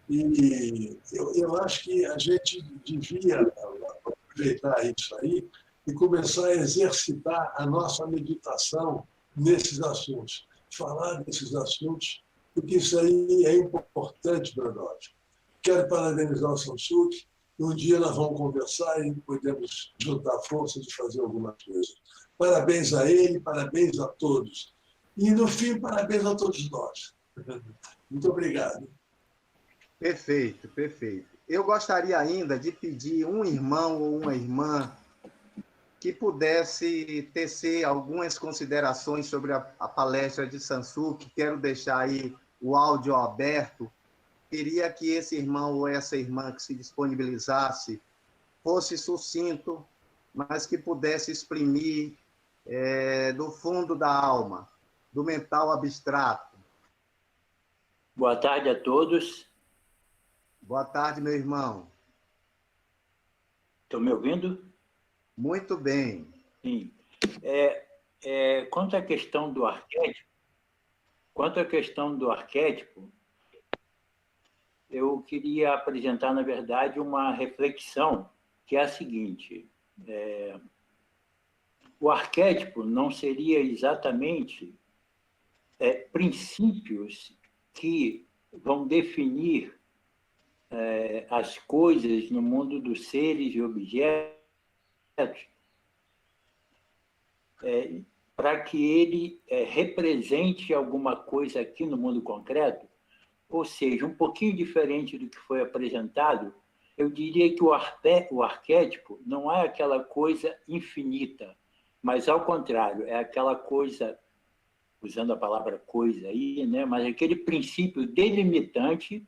e eu acho que a gente devia aproveitar isso aí e começar a exercitar a nossa meditação nesses assuntos, falar desses assuntos, porque isso aí é importante para nós. Quero parabenizar o Sansuke, e um dia nós vamos conversar e podemos juntar forças de fazer alguma coisa. Parabéns a ele, parabéns a todos. E, no fim, parabéns a todos nós. Muito obrigado. Perfeito, perfeito. Eu gostaria ainda de pedir um irmão ou uma irmã que pudesse tecer algumas considerações sobre a palestra de Sansuke. Quero deixar aí o áudio aberto. Queria que esse irmão ou essa irmã que se disponibilizasse fosse sucinto, mas que pudesse exprimir do fundo da alma, do mental abstrato. Boa tarde a todos. Boa tarde, meu irmão. Estão me ouvindo? Muito bem. Sim. Quanto à questão do arquétipo, eu queria apresentar, na verdade, uma reflexão que é a seguinte: o arquétipo não seria exatamente princípios que vão definir as coisas no mundo dos seres e objetos, para que ele represente alguma coisa aqui no mundo concreto, ou seja, um pouquinho diferente do que foi apresentado. Eu diria que o arquétipo não é aquela coisa infinita, mas, ao contrário, é aquela coisa, usando a palavra coisa aí, né? Mas aquele princípio delimitante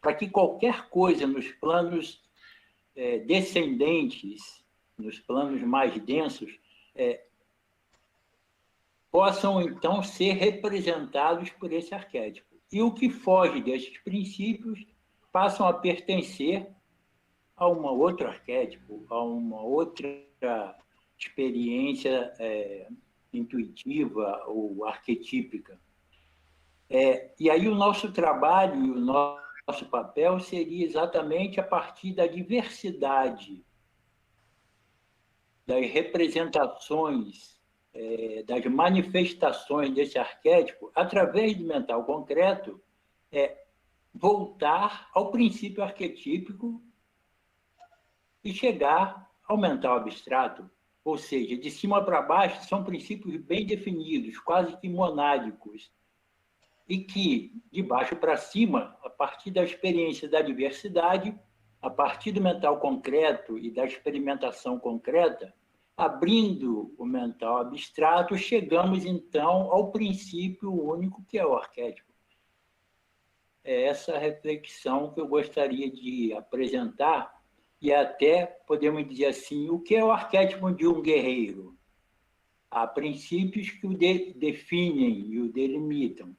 para que qualquer coisa nos planos descendentes, nos planos mais densos, possam, então, ser representados por esse arquétipo. E o que foge desses princípios passam a pertencer a um outro arquétipo, a uma outra experiência intuitiva ou arquetípica. E aí o nosso trabalho e o nosso papel seria exatamente a partir da diversidade das representações, das manifestações desse arquétipo, através do mental concreto, voltar ao princípio arquetípico e chegar ao mental abstrato. Ou seja, de cima para baixo, são princípios bem definidos, quase que monádicos, e que, de baixo para cima, a partir da experiência da diversidade, a partir do mental concreto e da experimentação concreta, abrindo o mental abstrato, chegamos, então, ao princípio único, que é o arquétipo. É essa reflexão que eu gostaria de apresentar, e até podemos dizer assim: o que é o arquétipo de um guerreiro? Há princípios que o definem e o delimitam,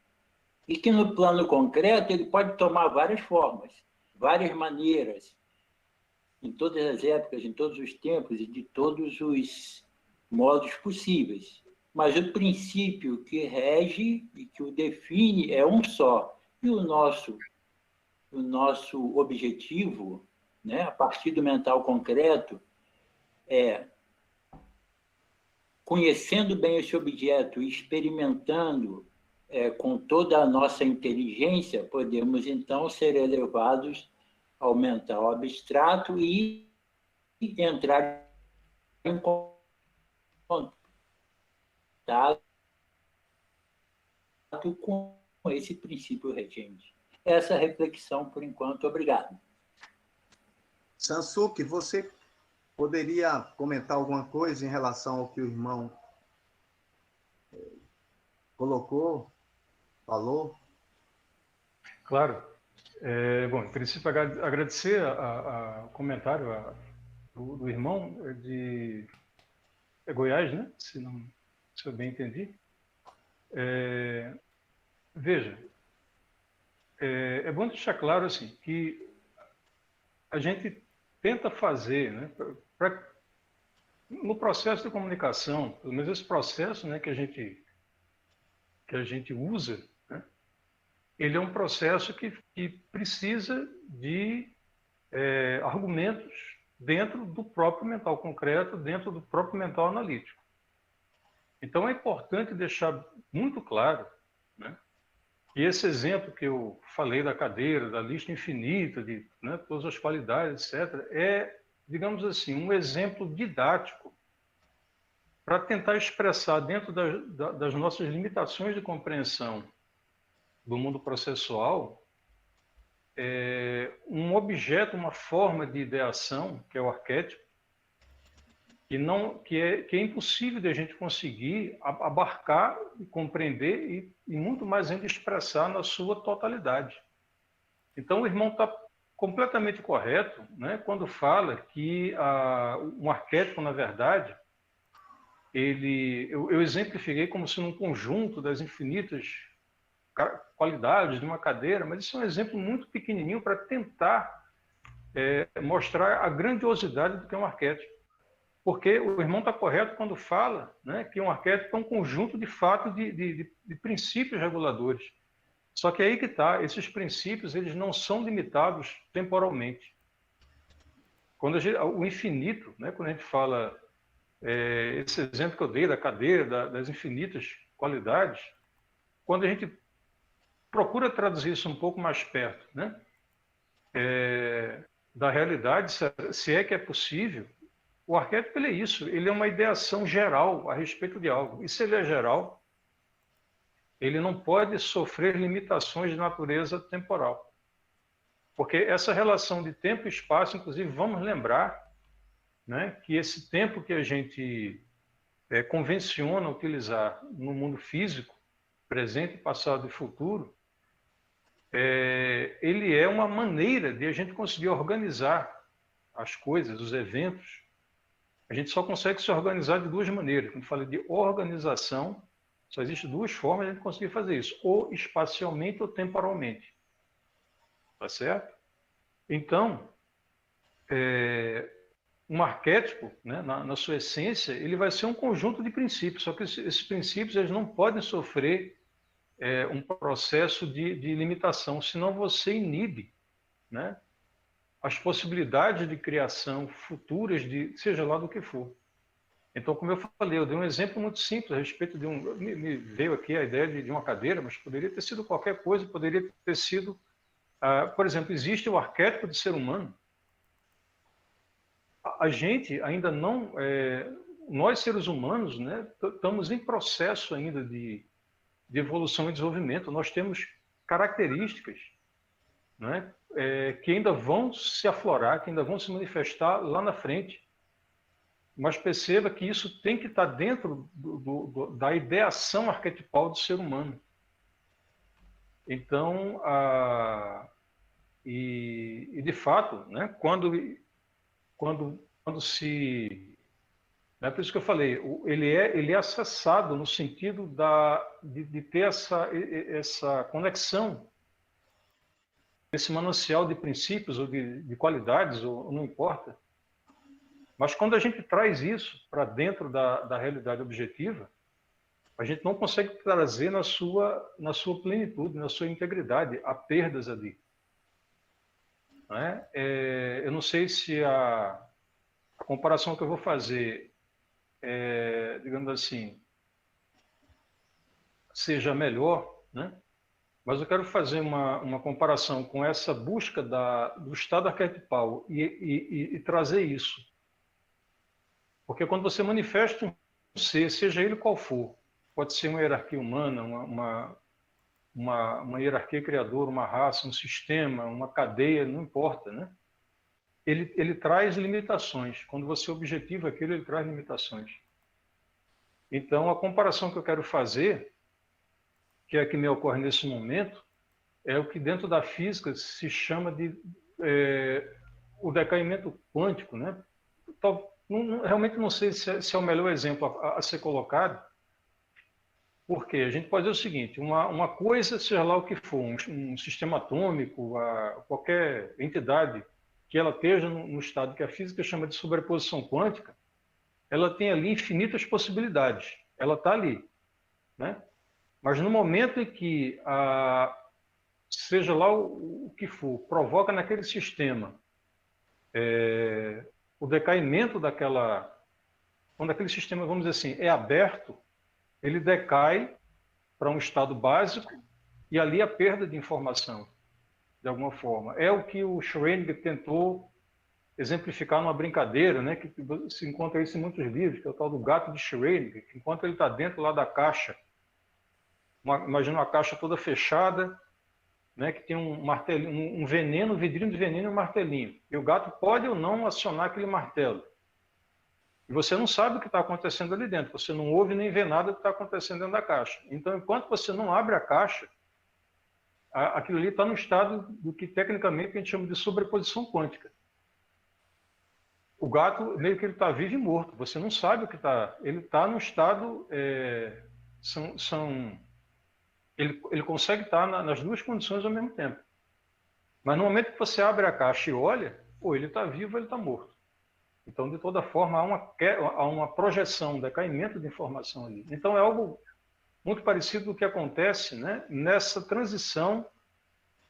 e que no plano concreto ele pode tomar várias formas, várias maneiras, em todas as épocas, em todos os tempos e de todos os modos possíveis. Mas o princípio que rege e que o define é um só. E o nosso objetivo, né, a partir do mental concreto, conhecendo bem esse objeto e experimentando com toda a nossa inteligência, podemos, então, ser elevados ao mental abstrato e entrar em contato com esse princípio regente. Essa reflexão, por enquanto. Obrigado. Sansuke, você poderia comentar alguma coisa em relação ao que o irmão colocou, falou? Claro. Bom, em princípio, agradecer o comentário do irmão de Goiás, né? Se eu bem entendi. Veja, é bom deixar claro assim, que a gente tenta fazer, né, no processo de comunicação, pelo menos esse processo, né, que a gente usa, né, ele é um processo que precisa de argumentos dentro do próprio mental concreto, dentro do próprio mental analítico. Então é importante deixar muito claro, né, e esse exemplo que eu falei da cadeira, da lista infinita, de, né, todas as qualidades, etc., é, digamos assim, um exemplo didático para tentar expressar, dentro das nossas limitações de compreensão do mundo processual, um objeto, uma forma de ideação, que é o arquétipo, que é impossível de a gente conseguir abarcar e compreender e muito mais ainda expressar na sua totalidade. Então, o irmão está completamente correto, né, quando fala que um arquétipo, na verdade, eu exemplifiquei como se num conjunto das infinitas qualidades de uma cadeira, mas isso é um exemplo muito pequenininho para tentar mostrar a grandiosidade do que é um arquétipo. Porque o irmão está correto quando fala, né, que um arquétipo é um conjunto de fatos de princípios reguladores. Só que aí que está, esses princípios eles não são limitados temporalmente. quando o infinito, né, quando a gente fala, esse exemplo que eu dei da cadeira, das infinitas qualidades, quando a gente procura traduzir isso um pouco mais perto, né, da realidade, se é que é possível, o arquétipo ele é isso, ele é uma ideação geral a respeito de algo. E se ele é geral, ele não pode sofrer limitações de natureza temporal. Porque essa relação de tempo e espaço, inclusive, vamos lembrar, né, que esse tempo que a gente convenciona utilizar no mundo físico, presente, passado e futuro, ele é uma maneira de a gente conseguir organizar as coisas, os eventos. A gente só consegue se organizar de duas maneiras. Quando fala de organização, só existem duas formas de a gente conseguir fazer isso, ou espacialmente ou temporalmente. Tá certo? Então, um arquétipo, né, na sua essência, ele vai ser um conjunto de princípios, só que esses princípios eles não podem sofrer um processo de limitação, senão você inibe, né, as possibilidades de criação futuras, de seja lá do que for. Então, como eu falei, eu dei um exemplo muito simples a respeito de me veio aqui a ideia de uma cadeira, mas poderia ter sido qualquer coisa, poderia ter sido, por exemplo, existe o arquétipo de ser humano. A gente ainda não, nós seres humanos, né, estamos em processo ainda de evolução e desenvolvimento. Nós temos características, né, que ainda vão se aflorar, que ainda vão se manifestar lá na frente. Mas perceba que isso tem que estar dentro da ideação arquetipal do ser humano. Então, e de fato, né, quando se... É por isso que eu falei, ele é acessado no sentido de ter essa conexão, esse manancial de princípios ou de qualidades, ou não importa. Mas quando a gente traz isso para dentro da realidade objetiva, a gente não consegue trazer na sua plenitude, na sua integridade. Há perdas ali. Né? Eu não sei se a comparação que eu vou fazer, digamos assim, seja melhor, né? Mas eu quero fazer uma comparação com essa busca do estado arquetipal e trazer isso. Porque quando você manifesta um ser, seja ele qual for, pode ser uma hierarquia humana, uma hierarquia criadora, uma raça, um sistema, uma cadeia, não importa, né? Ele traz limitações. Quando você objetiva aquilo, ele traz limitações. Então, a comparação que eu quero fazer, que é a que me ocorre nesse momento, é o que dentro da física se chama de o decaimento quântico, né? Realmente não sei se é o melhor exemplo a ser colocado, porque a gente pode dizer o seguinte, uma coisa, seja lá o que for, um sistema atômico, qualquer entidade que ela esteja no estado que a física chama de sobreposição quântica, ela tem ali infinitas possibilidades, ela está ali, né? Mas no momento em que, seja lá o que for, provoca naquele sistema o decaimento quando aquele sistema, vamos dizer assim, é aberto, ele decai para um estado básico e ali a perda de informação, de alguma forma. É o que o Schrödinger tentou exemplificar numa brincadeira, né, que se encontra isso em muitos livros, que é o tal do gato de Schrödinger, que enquanto ele está dentro lá da caixa, imagina uma caixa toda fechada, né, que tem um martelinho, um veneno, um vidrinho de veneno e um martelinho. E o gato pode ou não acionar aquele martelo. E você não sabe o que está acontecendo ali dentro, você não ouve nem vê nada do que está acontecendo dentro da caixa. Então, enquanto você não abre a caixa, aquilo ali está no estado do que tecnicamente a gente chama de sobreposição quântica. O gato, meio que ele está vivo e morto, você não sabe o que está. Ele está no estado... Ele consegue estar nas duas condições ao mesmo tempo. Mas no momento que você abre a caixa e olha, ou ele está vivo ou ele está morto. Então, de toda forma, há uma projeção, um decaimento de informação ali. Então, é algo muito parecido com o que acontece, né, nessa transição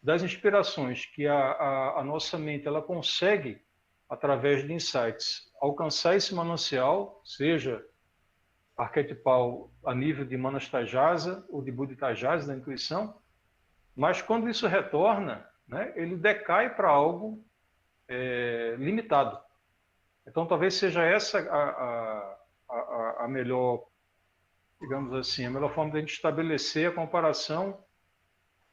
das inspirações, que a nossa mente ela consegue através de insights, alcançar esse manancial, seja arquetipal a nível de Manastajasa ou de Buddhitajasa, da intuição, mas quando isso retorna, né, ele decai para algo limitado. Então, talvez seja essa a melhor, digamos assim, a melhor forma de a gente estabelecer a comparação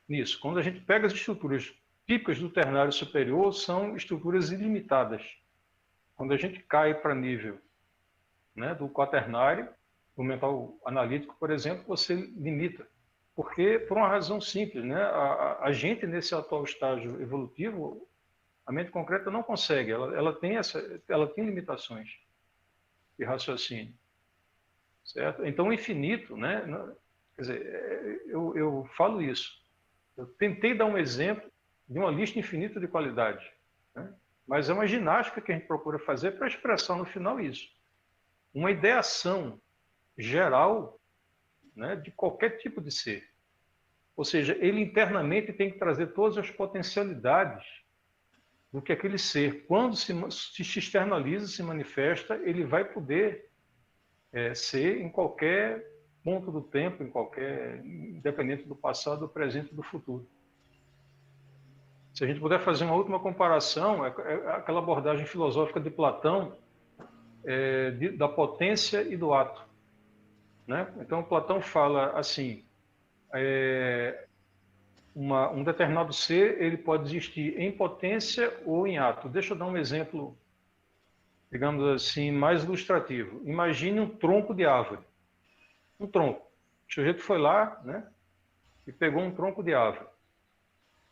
nisso. Quando a gente pega as estruturas típicas do ternário superior, são estruturas ilimitadas. Quando a gente cai para nível, né, do quaternário, do mental analítico, por exemplo, você limita. Porque, por uma razão simples, né, a gente, nesse atual estágio evolutivo, a mente concreta não consegue, ela tem limitações de raciocínio. Certo? Então, o infinito, né, quer dizer, eu falo isso. Eu tentei dar um exemplo de uma lista infinita de qualidade, né? Mas é uma ginástica que a gente procura fazer para expressar no final isso. Uma ideação geral, né, de qualquer tipo de ser. Ou seja, ele internamente tem que trazer todas as potencialidades do que aquele ser, quando se externaliza, se manifesta, ele vai poder ser em qualquer ponto do tempo, independente do passado, do presente e do futuro. Se a gente puder fazer uma última comparação, aquela abordagem filosófica de Platão, da potência e do ato, né? Então, Platão fala assim, um determinado ser, ele pode existir em potência ou em ato. Deixa eu dar um exemplo, digamos assim, mais ilustrativo. Imagine um tronco de árvore. Um tronco. O sujeito foi lá, né, e pegou um tronco de árvore.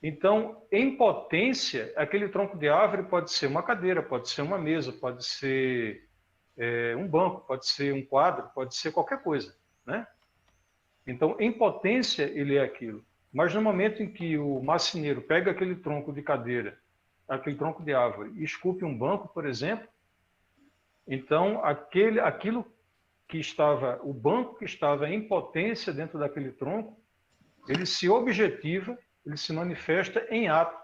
Então, em potência, aquele tronco de árvore pode ser uma cadeira, pode ser uma mesa, pode ser um banco, pode ser um quadro, pode ser qualquer coisa, né? Então, em potência, ele é aquilo. Mas no momento em que o marceneiro pega aquele tronco de cadeira, aquele tronco de árvore, e esculpe um banco, por exemplo, então aquilo que estava, o banco que estava em potência dentro daquele tronco, ele se objetiva, ele se manifesta em ato,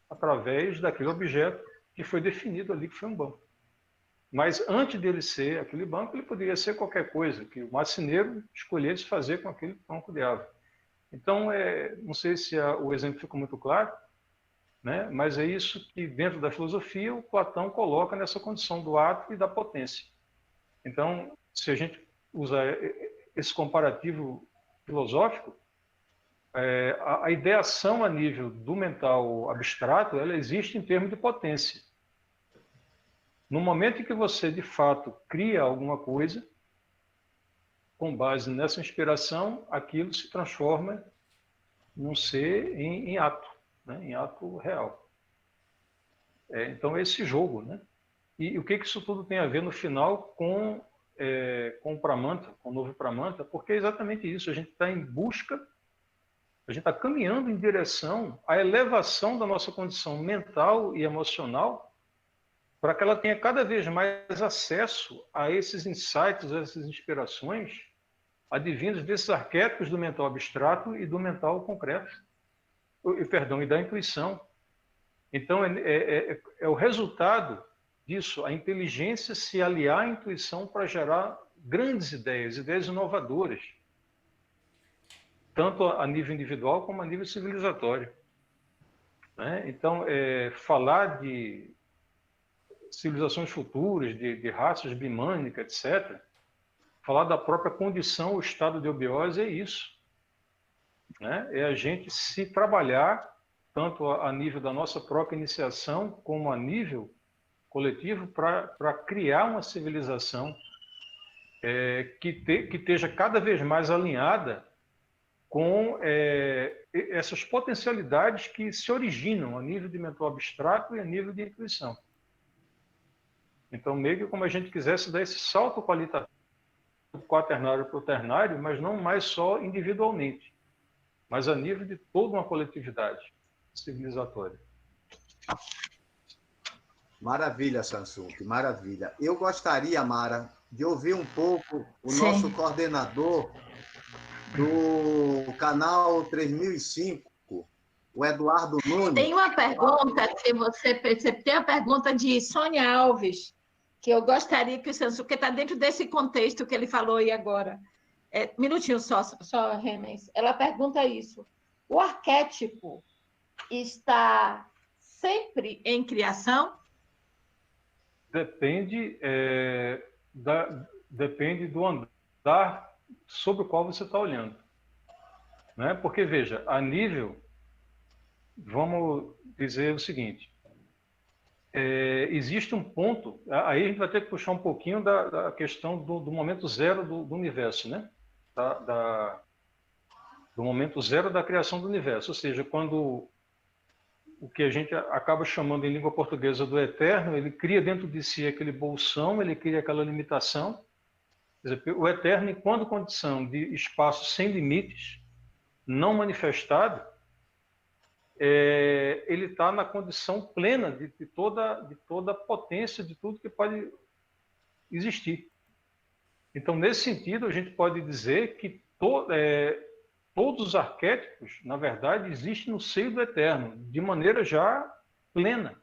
através daquele objeto que foi definido ali, que foi um banco. Mas antes dele ser aquele banco, ele poderia ser qualquer coisa que o marceneiro escolhesse fazer com aquele tronco de árvore. Então, não sei se o exemplo ficou muito claro, né? Mas é isso que, dentro da filosofia, o Platão coloca nessa condição do ato e da potência. Então, se a gente usar esse comparativo filosófico, a ideação a nível do mental abstrato, ela existe em termos de potência. No momento em que você, de fato, cria alguma coisa, com base nessa inspiração, aquilo se transforma num ser em ato, né? Em ato real. Então, é esse jogo, né? E o que isso tudo tem a ver, no final, com o Pramanta, com o novo Pramanta? Porque é exatamente isso, a gente está em busca, a gente está caminhando em direção à elevação da nossa condição mental e emocional, para que ela tenha cada vez mais acesso a esses insights, a essas inspirações advindos desses arquétipos do mental abstrato e do mental concreto, e da intuição. Então, é o resultado disso, a inteligência se aliar à intuição para gerar grandes ideias inovadoras, tanto a nível individual como a nível civilizatório, né? Então, falar de civilizações futuras, de raças bimânicas, etc., falar da própria condição, o estado de obiose, é isso, né? É a gente se trabalhar, tanto a nível da nossa própria iniciação, como a nível coletivo, para criar uma civilização que esteja cada vez mais alinhada com essas potencialidades que se originam a nível de mental abstrato e a nível de intuição. Então, meio que como a gente quisesse dar esse salto qualitativo do quaternário para o ternário, mas não mais só individualmente, mas a nível de toda uma coletividade civilizatória. Maravilha, Samsung, maravilha. Eu gostaria, Mara, de ouvir um pouco o Sim. nosso coordenador do canal 3005, O Eduardo Nunes. Tem uma pergunta, se você percebe, tem a pergunta de Sônia Alves, que eu gostaria que o senhor, porque está dentro desse contexto que ele falou aí agora. Minutinho só, Remens. Ela pergunta isso. O arquétipo está sempre em criação? Depende, depende do andar sobre o qual você está olhando. Né? Porque, veja, a nível, vamos dizer o seguinte, existe um ponto, aí a gente vai ter que puxar um pouquinho da questão do momento zero do universo, né? Do momento zero da criação do universo, ou seja, quando o que a gente acaba chamando em língua portuguesa do eterno, ele cria dentro de si aquele bolsão, ele cria aquela limitação. Quer dizer, o eterno, enquanto condição de espaço sem limites, não manifestado, ele está na condição plena de toda a potência de tudo que pode existir. Então, nesse sentido, a gente pode dizer que todos os arquétipos, na verdade, existem no seio do eterno, de maneira já plena.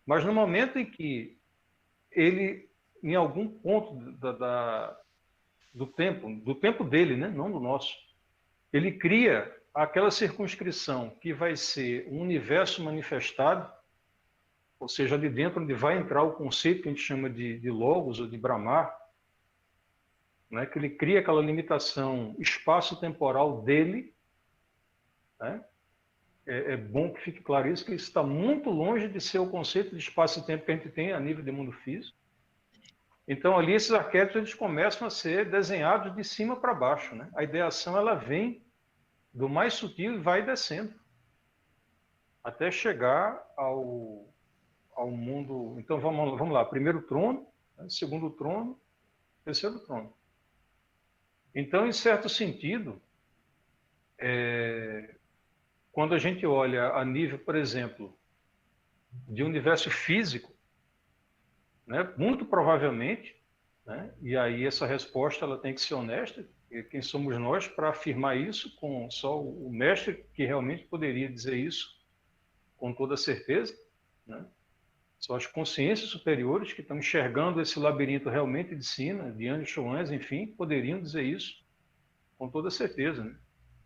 Mas no momento em que ele, em algum ponto do tempo dele, né? Não do nosso, ele cria aquela circunscrição que vai ser um universo manifestado, ou seja, ali dentro onde vai entrar o conceito que a gente chama de logos ou de Brahma, né, que ele cria aquela limitação espaço-temporal dele. Né? É bom que fique claro isso, que isso está muito longe de ser o conceito de espaço e tempo que a gente tem a nível de mundo físico. Então, ali, esses arquétipos eles começam a ser desenhados de cima para baixo. Né? A ideação ela vem do mais sutil e vai descendo, até chegar ao mundo. Então, vamos lá. Primeiro trono, né? Segundo trono, terceiro trono. Então, em certo sentido, quando a gente olha a nível, por exemplo, de universo físico, né, muito provavelmente, né, e aí essa resposta ela tem que ser honesta, e quem somos nós para afirmar isso, com só o mestre que realmente poderia dizer isso com toda certeza, né? São as consciências superiores que estão enxergando esse labirinto realmente de cima, de anjos, chuans, enfim, poderiam dizer isso com toda certeza. Né?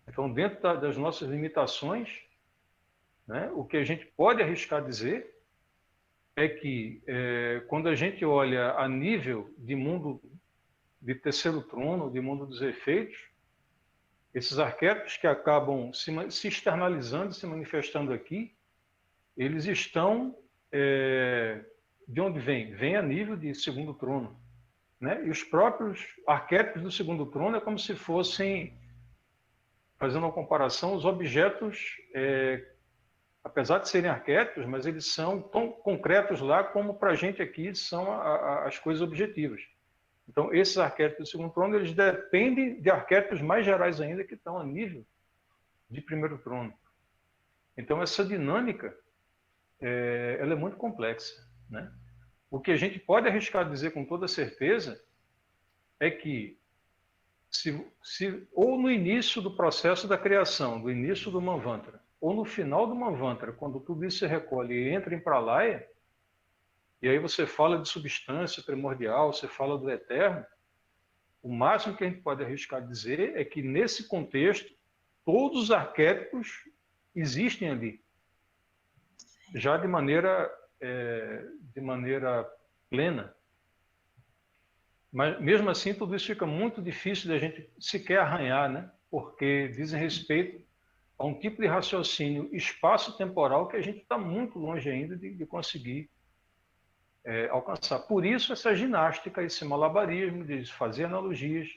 Então, dentro das nossas limitações, né, o que a gente pode arriscar dizer é que quando a gente olha a nível de mundo de terceiro trono, de mundo dos efeitos, esses arquétipos que acabam se externalizando, se manifestando aqui, eles estão de onde vem? Vem a nível de segundo trono. Né? E os próprios arquétipos do segundo trono é como se fossem, fazendo uma comparação, os objetos, apesar de serem arquétipos, mas eles são tão concretos lá como para a gente aqui são as coisas objetivas. Então, esses arquétipos do segundo trono, eles dependem de arquétipos mais gerais ainda que estão a nível de primeiro trono. Então, essa dinâmica ela é muito complexa. Né? O que a gente pode arriscar dizer com toda certeza é que ou no início do processo da criação, do início do Manvantara, ou no final do Manvantara, quando tudo isso se recolhe e entra em Pralaya, e aí você fala de substância primordial, você fala do eterno, o máximo que a gente pode arriscar dizer é que nesse contexto todos os arquétipos existem ali, já de maneira plena. Mas, mesmo assim, tudo isso fica muito difícil de a gente sequer arranhar, né? Porque dizem respeito a um tipo de raciocínio espaço-temporal que a gente está muito longe ainda de conseguir alcançar. Por isso, essa ginástica, esse malabarismo de se fazer analogias,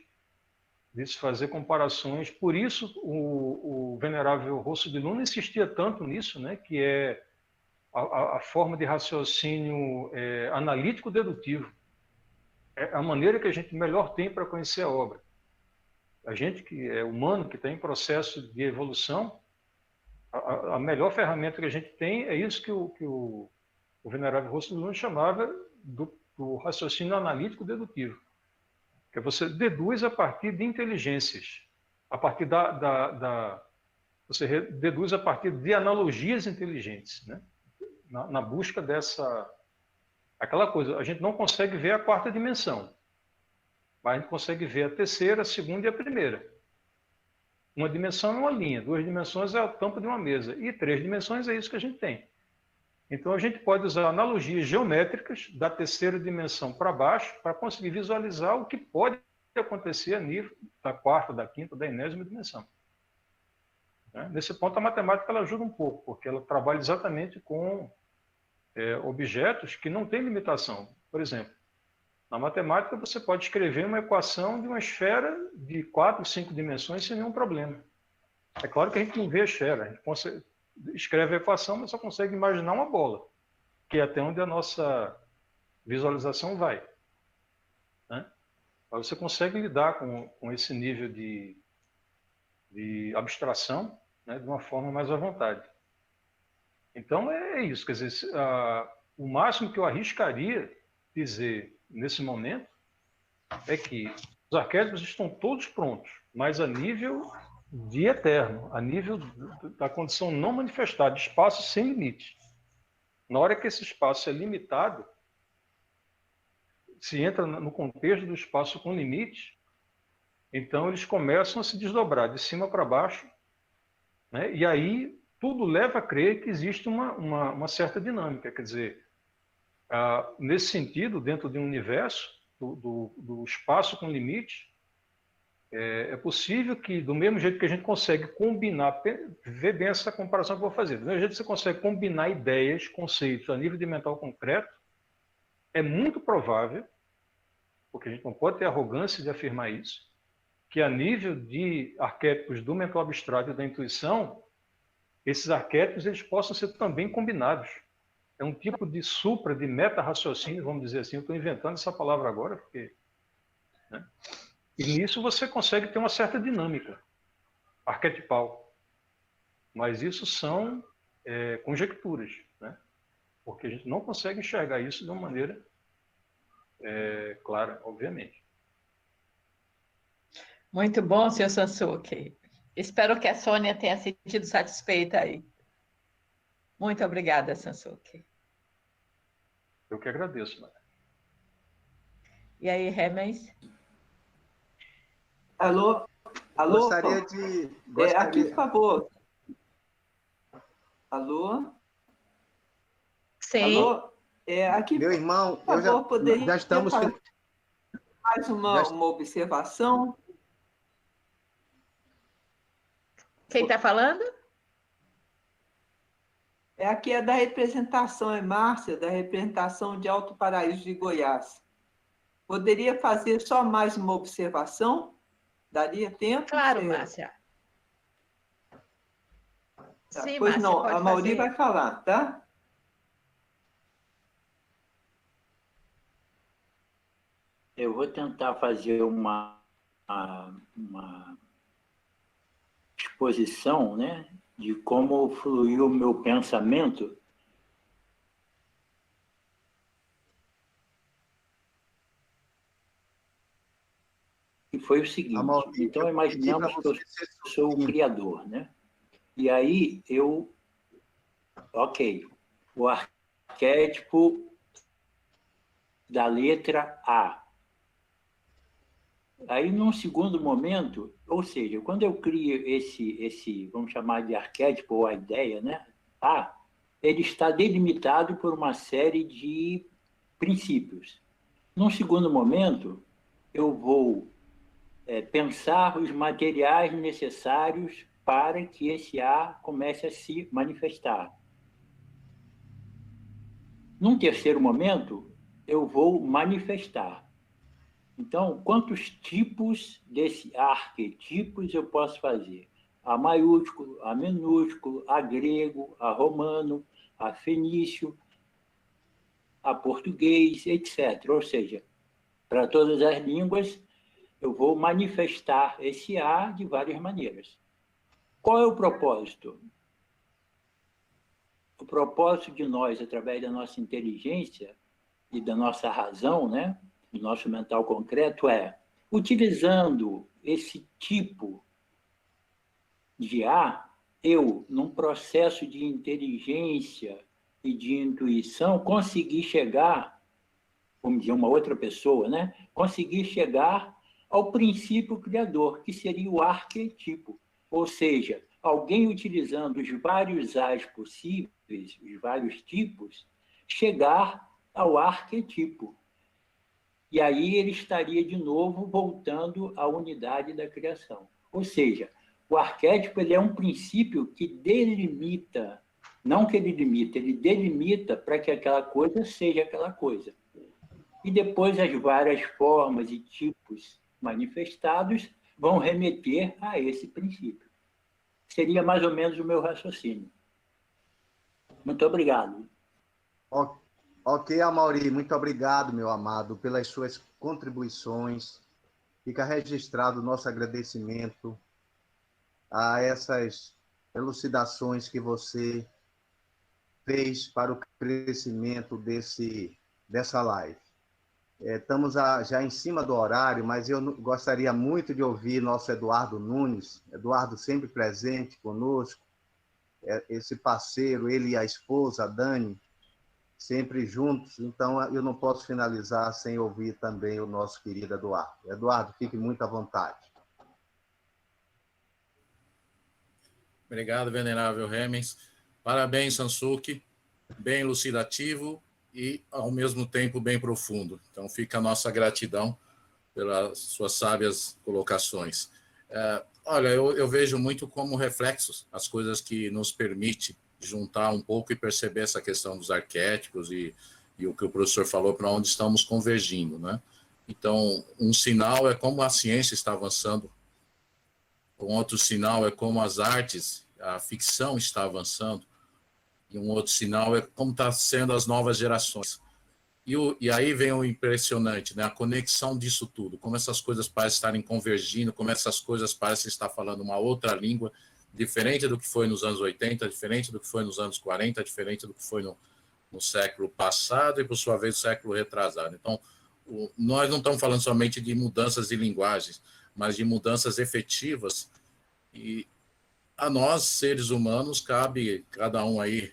de se fazer comparações. Por isso, o venerável Rosso de Luna insistia tanto nisso, né? Que é a forma de raciocínio analítico-dedutivo. É a maneira que a gente melhor tem para conhecer a obra. A gente que é humano, que está em processo de evolução, a melhor ferramenta que a gente tem é isso que o venerável Rosso de Luna chamava do raciocínio analítico-dedutivo. Que você deduz a partir de inteligências, a partir da você deduz a partir de analogias inteligentes, né? Na busca dessa... Aquela coisa, a gente não consegue ver a quarta dimensão, mas a gente consegue ver a terceira, a segunda e a primeira. Uma dimensão é uma linha, 2 dimensões é a tampa de uma mesa, e 3 dimensões é isso que a gente tem. Então, a gente pode usar analogias geométricas da terceira dimensão para baixo para conseguir visualizar o que pode acontecer a nível da quarta, da quinta, da enésima dimensão. Nesse ponto, a matemática ela ajuda um pouco, porque ela trabalha exatamente com objetos que não têm limitação. Por exemplo, na matemática, você pode escrever uma equação de uma esfera de 4, 5 dimensões sem nenhum problema. É claro que a gente não vê a esfera, a gente escreve a equação, mas só consegue imaginar uma bola, que é até onde a nossa visualização vai. Né? Mas você consegue lidar com esse nível de abstração, né, de uma forma mais à vontade. Então, é isso. Quer dizer, o máximo que eu arriscaria dizer nesse momento é que os arquétipos estão todos prontos, mas a nível de eterno, a nível da condição não manifestada, de espaço sem limite. Na hora que esse espaço é limitado, se entra no contexto do espaço com limite, então eles começam a se desdobrar de cima para baixo, né? E aí tudo leva a crer que existe uma certa dinâmica. Quer dizer, nesse sentido, dentro de um universo, do espaço com limite, é possível que, do mesmo jeito que a gente consegue combinar, vê bem essa comparação que eu vou fazer, do mesmo jeito que você consegue combinar ideias, conceitos a nível de mental concreto, é muito provável, porque a gente não pode ter arrogância de afirmar isso, que a nível de arquétipos do mental abstrato e da intuição, esses arquétipos eles possam ser também combinados. É um tipo de supra, de meta-raciocínio, vamos dizer assim. Eu estou inventando essa palavra agora, porque... Né? E nisso você consegue ter uma certa dinâmica arquetipal. Mas isso são conjecturas, né? Porque a gente não consegue enxergar isso de uma maneira clara, obviamente. Muito bom, senhor Sansuke. Espero que a Sônia tenha se sentido satisfeita aí. Muito obrigada, Sansuke. Eu que agradeço, Maria. E aí, Remens? Alô? Alô? Gostaria de... aqui, por favor. Alô? Sim. Alô? Aqui, meu irmão, por favor, poderia já estamos... mais uma observação? Quem está falando? Aqui é da representação, é Márcia, da representação de Alto Paraíso de Goiás. Poderia fazer só mais uma observação? Daria tempo? Claro, Márcia. Tá, Sim, pois Márcia, não, pode a Mauri fazer. vai falar, tá? Eu vou tentar fazer uma exposição, né, de como fluiu o meu pensamento. E foi o seguinte, então imaginamos que eu sou o criador, né? E aí o arquétipo da letra A. Aí, num segundo momento, ou seja, quando eu crio esse vamos chamar de arquétipo ou a ideia, né? A, ele está delimitado por uma série de princípios. Num segundo momento, eu vou pensar os materiais necessários para que esse A comece a se manifestar. Num terceiro momento, eu vou manifestar. Então, quantos tipos desse arquetipos eu posso fazer? A maiúsculo, a minúsculo, a grego, a romano, a fenício, a português, etc. Ou seja, para todas as línguas, eu vou manifestar esse A de várias maneiras. Qual é o propósito? O propósito de nós, através da nossa inteligência e da nossa razão, né? Do nosso mental concreto, utilizando esse tipo de A, eu, num processo de inteligência e de intuição, consegui chegar, como dizer uma outra pessoa, né? Consegui chegar ao princípio criador, que seria o arquetipo. Ou seja, alguém utilizando os vários as possíveis, os vários tipos, chegar ao arquetipo. E aí ele estaria, de novo, voltando à unidade da criação. Ou seja, o arquétipo ele é um princípio que delimita, não que ele limita, ele delimita para que aquela coisa seja aquela coisa. E depois as várias formas e tipos manifestados vão remeter a esse princípio. Seria mais ou menos o meu raciocínio. Muito obrigado. Ok, Amaury, muito obrigado, meu amado, pelas suas contribuições. Fica registrado o nosso agradecimento a essas elucidações que você fez para o crescimento dessa live. Estamos já em cima do horário, mas eu gostaria muito de ouvir nosso Eduardo Nunes, Eduardo sempre presente conosco, esse parceiro, ele e a esposa, a Dani, sempre juntos, então eu não posso finalizar sem ouvir também o nosso querido Eduardo. Eduardo, fique muito à vontade. Obrigado, venerável Remens. Parabéns, Sansuki, bem elucidativo e, ao mesmo tempo, bem profundo. Então, fica a nossa gratidão pelas suas sábias colocações. Olha, eu vejo muito como reflexos as coisas que nos permite juntar um pouco e perceber essa questão dos arquétipos e o que o professor falou, para onde estamos convergindo, né? Então, um sinal é como a ciência está avançando, um outro sinal é como as artes, a ficção está avançando, e um outro sinal é como está sendo as novas gerações. E aí vem o impressionante, né? A conexão disso tudo, como essas coisas parecem estarem convergindo, como essas coisas parecem estar falando uma outra língua, diferente do que foi nos anos 80, diferente do que foi nos anos 40, diferente do que foi no século passado e, por sua vez, no século retrasado. Então, nós não estamos falando somente de mudanças de linguagens, mas de mudanças efetivas, e a nós, seres humanos, cabe cada um aí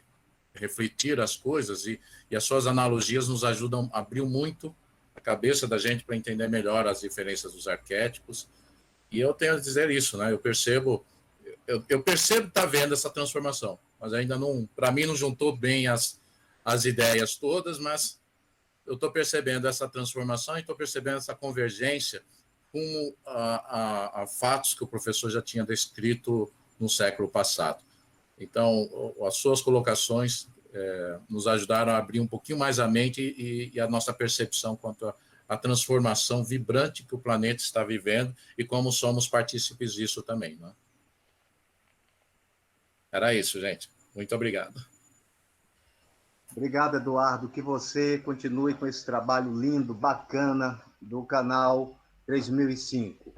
refletir as coisas, e as suas analogias nos ajudam, abriu muito a cabeça da gente para entender melhor as diferenças dos arquétipos, e eu tenho a dizer isso, né? Eu percebo estar vendo essa transformação, mas ainda não, para mim não juntou bem as ideias todas, mas eu estou percebendo essa transformação e estou percebendo essa convergência com a fatos que o professor já tinha descrito no século passado. Então, as suas colocações nos ajudaram a abrir um pouquinho mais a mente e a nossa percepção quanto à transformação vibrante que o planeta está vivendo e como somos partícipes disso também, né? Era isso, gente. Muito obrigado. Obrigado, Eduardo. Que você continue com esse trabalho lindo, bacana, do canal 3005.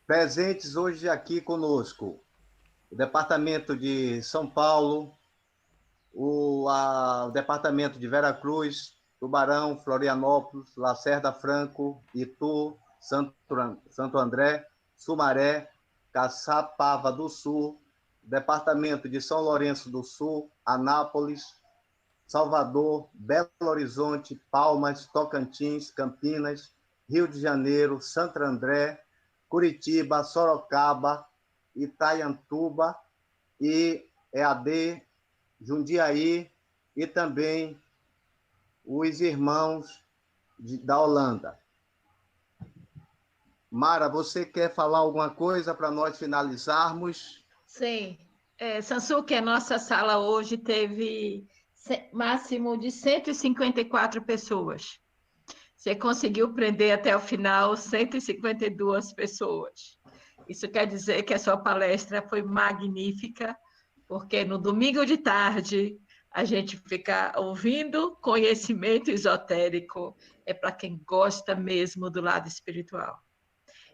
Presentes hoje aqui conosco, o Departamento de São Paulo, o Departamento de Veracruz, Tubarão, Florianópolis, Lacerda Franco, Itu, Santo André, Sumaré, Caçapava do Sul, Departamento de São Lourenço do Sul, Anápolis, Salvador, Belo Horizonte, Palmas, Tocantins, Campinas, Rio de Janeiro, Santo André, Curitiba, Sorocaba, Itaiantuba e EAD, Jundiaí e também os irmãos da Holanda. Mara, você quer falar alguma coisa para nós finalizarmos? Sim. Sansuki, a nossa sala hoje teve máximo de 154 pessoas. Você conseguiu prender até o final 152 pessoas. Isso quer dizer que a sua palestra foi magnífica, porque no domingo de tarde a gente fica ouvindo conhecimento esotérico, é para quem gosta mesmo do lado espiritual.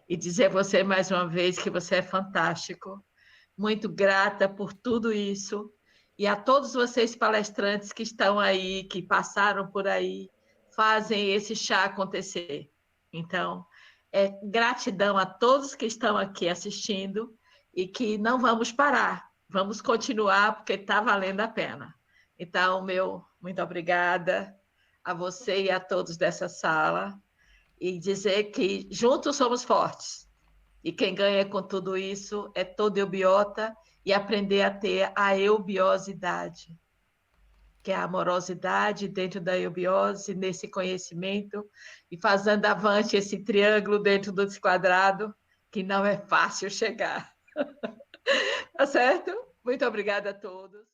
E dizer a você mais uma vez que você é fantástico, muito grata por tudo isso, e a todos vocês palestrantes que estão aí, que passaram por aí, fazem esse chá acontecer. Então, gratidão a todos que estão aqui assistindo e que não vamos parar, vamos continuar, porque está valendo a pena. Então, muito obrigada a você e a todos dessa sala, e dizer que juntos somos fortes. E quem ganha com tudo isso é todo eubiota e aprender a ter a eubiosidade, que é a amorosidade dentro da eubiose, nesse conhecimento, e fazendo avante esse triângulo dentro desse quadrado, que não é fácil chegar. Tá certo? Muito obrigada a todos.